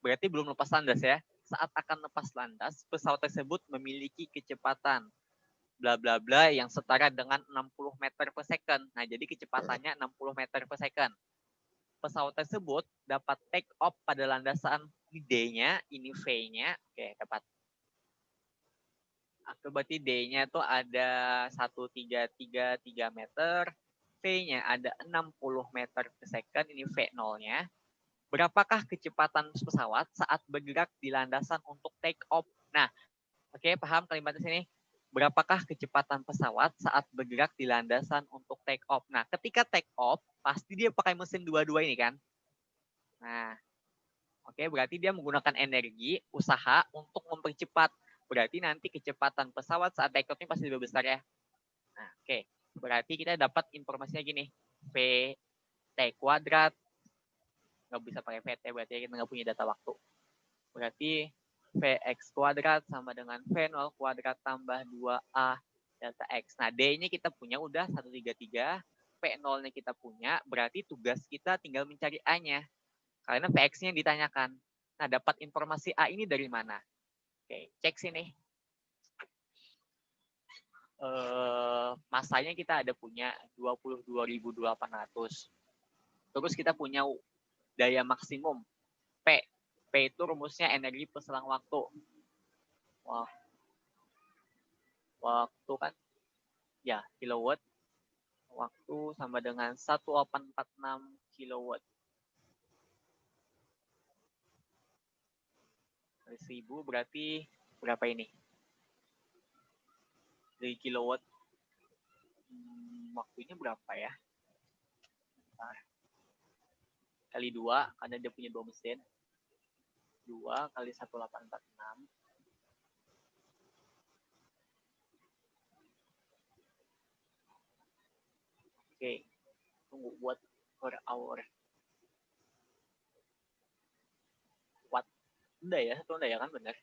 berarti belum lepas landas ya. Saat akan lepas landas, pesawat tersebut memiliki kecepatan bla bla bla yang setara dengan 60 meter per second. Nah, jadi kecepatannya 60 meter per second. Pesawat tersebut dapat take off pada landasan D-nya, ini V-nya. Oke, dapat. Berarti D-nya itu ada 1333 meter, V-nya ada 60 meter per second, ini V0-nya. Berapakah kecepatan pesawat saat bergerak di landasan untuk take off? Nah, oke, paham kalimatnya sini? Berapakah kecepatan pesawat saat bergerak di landasan untuk take off? Nah, ketika take off, pasti dia pakai mesin dua-dua ini kan? Nah, oke, berarti dia menggunakan energi, usaha untuk mempercepat. Berarti nanti kecepatan pesawat saat take off ini pasti lebih besar ya. Nah, oke. Berarti kita dapat informasinya gini. VT kuadrat. Nggak bisa pakai VT, berarti kita nggak punya data waktu. Berarti Vx kuadrat sama dengan V0 kuadrat tambah 2A delta X. Nah, D-nya kita punya udah 133, V0-nya kita punya, berarti tugas kita tinggal mencari A-nya. Karena Vx-nya ditanyakan. Nah, dapat informasi A ini dari mana? Oke, cek sini. Masanya kita ada punya 22.800. Terus kita punya daya maksimum P. P itu rumusnya energi perselang waktu. Wah. Waktu kan? Ya, kilowatt. Waktu sama dengan 1846 kilowatt. Kali 1000 berarti berapa ini? 3 kilowatt. Waktunya berapa ya? Kali 2, karena dia punya 2 mesin. 2 kali 1846. Oke. Tunggu buat per hour. Watt. Udah ya, satu udah ya kan benar.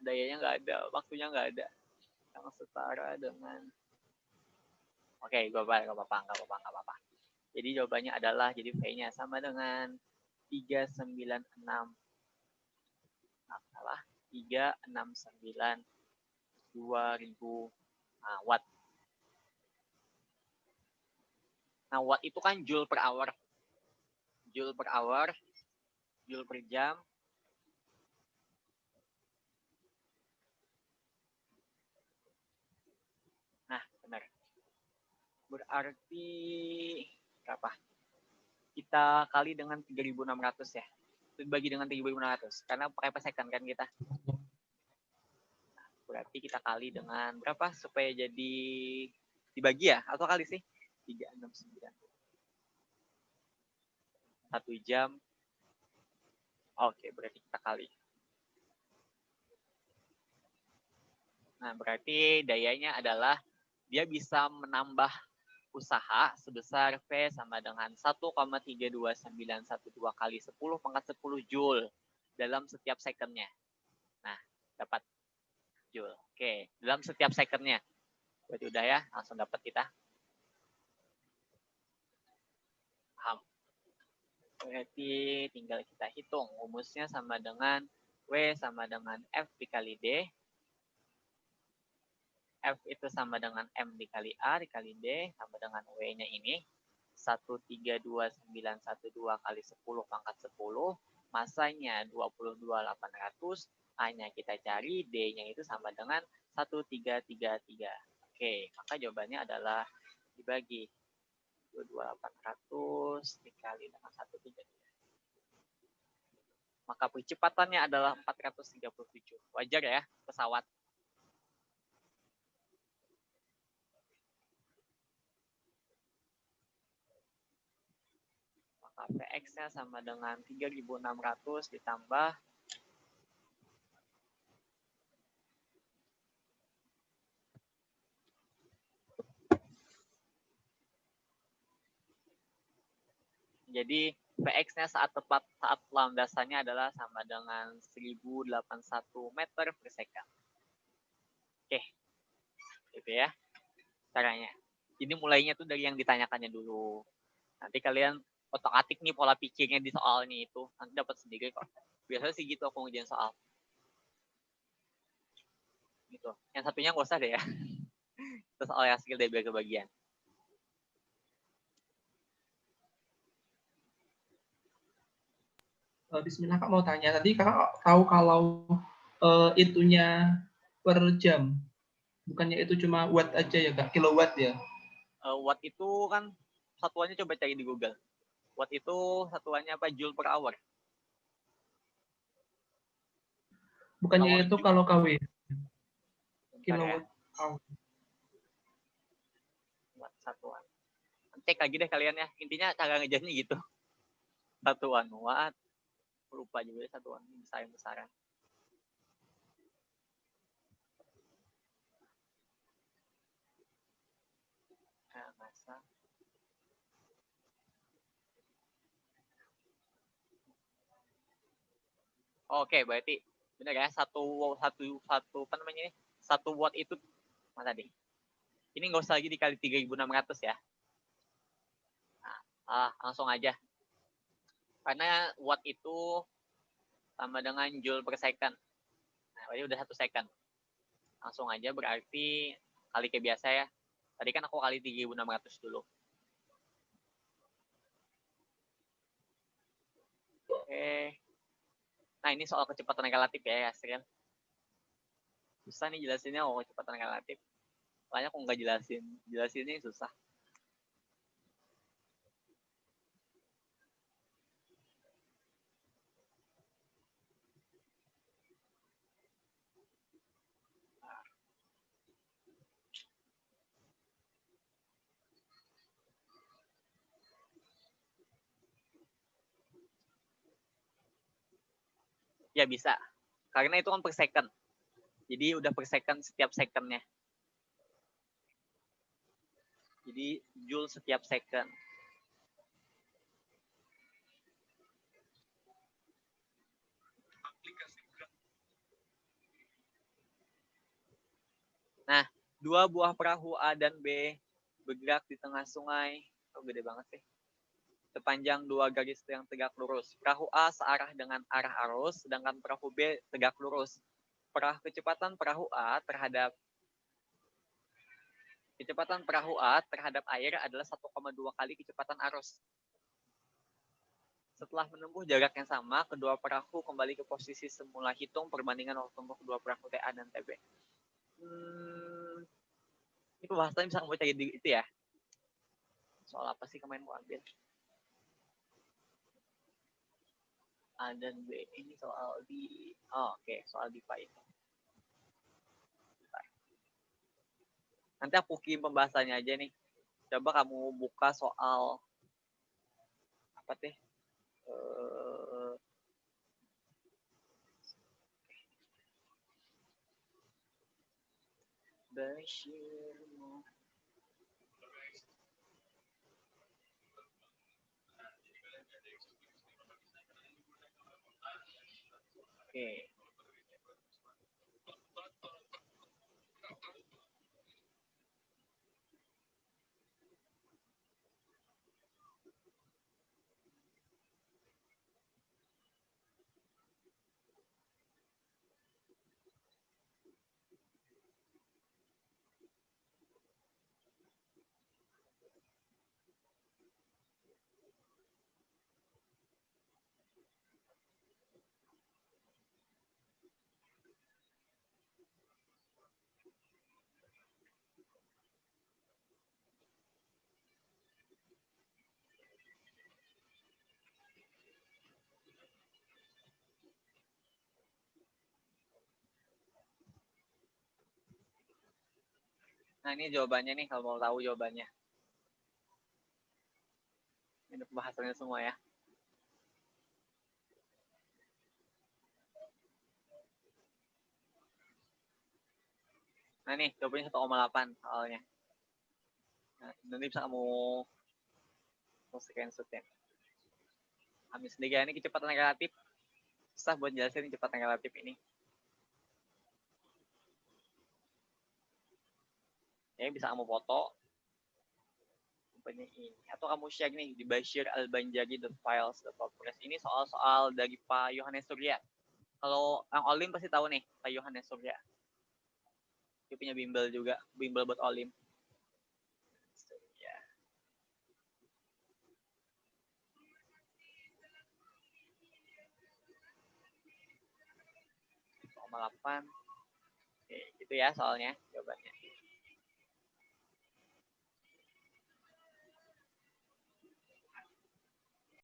dayanya nggak ada, waktunya nggak ada. Yang setara dengan, oke, gue balik, nggak apa-apa. Jadi jawabannya adalah, jadi V-nya sama dengan 396, salah, 369 2000 watt. Nah, watt itu kan joule per hour. Joule per hour, joule per jam. Nah, benar. Berarti berapa? Kita kali dengan 3.600 ya. Dibagi dengan 3.600 karena pakai per second kan kita. Nah, berarti kita kali dengan berapa supaya jadi dibagi ya? Atau kali sih? 369. 1 jam. Oke, berarti kita kali. Nah, berarti dayanya adalah dia bisa menambah usaha sebesar V sama dengan 1,32912 kali 10 pangkat 10 Joule dalam setiap secondnya. Nah, dapat Joule. Oke, dalam setiap secondnya. Berarti udah ya, langsung dapat kita. Paham. Berarti tinggal kita hitung. Rumusnya sama dengan W sama dengan F dikali D. F itu sama dengan M dikali A dikali D sama dengan W-nya ini 132912 kali 10 pangkat 10, masanya 22.800, A-nya kita cari, D-nya itu sama dengan 1333. Oke, maka jawabannya adalah dibagi 22.800 dikali dengan 133. Maka percepatannya adalah 437. Wajar ya, pesawat. Vx-nya sama dengan 3.600 ditambah jadi Vx-nya saat landasannya adalah sama dengan 1081 meter per second. Oke, gitu ya caranya. Jadi mulainya tuh dari yang ditanyakannya dulu. Nanti kalian otak-atik nih pola pikirnya di soalnya itu. Nanti dapat sendiri kok. Biasanya sih gitu aku ngerjain soal. Gitu. Yang satunya nggak usah deh ya. Terus soal yang skill dari kebagian. Bismillah Kak mau tanya. Tadi Kakak tahu kalau itunya per jam. Bukannya itu cuma watt aja ya Kak? Kilowatt ya? Watt itu kan satuannya coba cari di Google. Watt itu satuannya apa? Joule per hour. Bukannya itu kalau kW? Kilowatt hour. Watt satuan. Cek lagi deh kalian ya. Intinya cara ngejarnya gitu. Satuan watt. Lupa juga satuan besar-besaran. Masa. Oke, berarti benar ya, satu apa namanya ini? 1 watt itu mana tadi? Ini nggak usah lagi dikali 3.600 ya. Nah, langsung aja. Karena watt itu sama dengan joule per second. Nah, berarti udah 1 second. Langsung aja berarti kali kayak biasa ya. Tadi kan aku kali 3.600 dulu. Oke. Nah, ini soal kecepatan relatif ya, Yasrin. Susah nih jelasinnya kalau kecepatan relatif. Makanya aku nggak jelasinnya susah. Ya bisa. Karena itu kan per second. Jadi udah per second setiap secondnya. Jadi joule setiap second. Nah, 2 buah perahu A dan B bergerak di tengah sungai. Oh, gede banget sih. Sepanjang 2 garis yang tegak lurus. Perahu A searah dengan arah arus, sedangkan perahu B tegak lurus. Kecepatan perahu A terhadap air adalah 1,2 kali kecepatan arus. Setelah menempuh jarak yang sama, kedua perahu kembali ke posisi semula. Hitung perbandingan waktu tempuh kedua perahu TA dan TB. Ini pembahasannya bisa kamu cari di itu ya. Soal apa sih kemarin mau ambil? A dan B. Ini soal di... Oh, oke. Soal DIPA itu. Nanti aku kirim pembahasannya aja nih. Coba kamu buka soal... Apa teh? Bashirmu. Oke. Nah, ini jawabannya nih kalau mau tahu jawabannya. Ini pembahasannya semua ya. Nah, nih jawabannya 1,8 soalnya. Nah, nanti bisa kamu screenshot-nya. Ambil sendiri ya, ini kecepatan relatif. Susah buat jelasin kecepatan relatif ini. Ya, bisa kamu foto. Ini. Atau kamu share nih di bashiralbanjari.files.wordpress. Ini soal-soal dari Pak Yohanes Surya. Kalau yang Olim pasti tahu nih, Pak Yohanes Surya. Dia punya bimbel juga, bimbel buat Olim. Ya. Soal 8. Oke, gitu ya soalnya, jawabannya.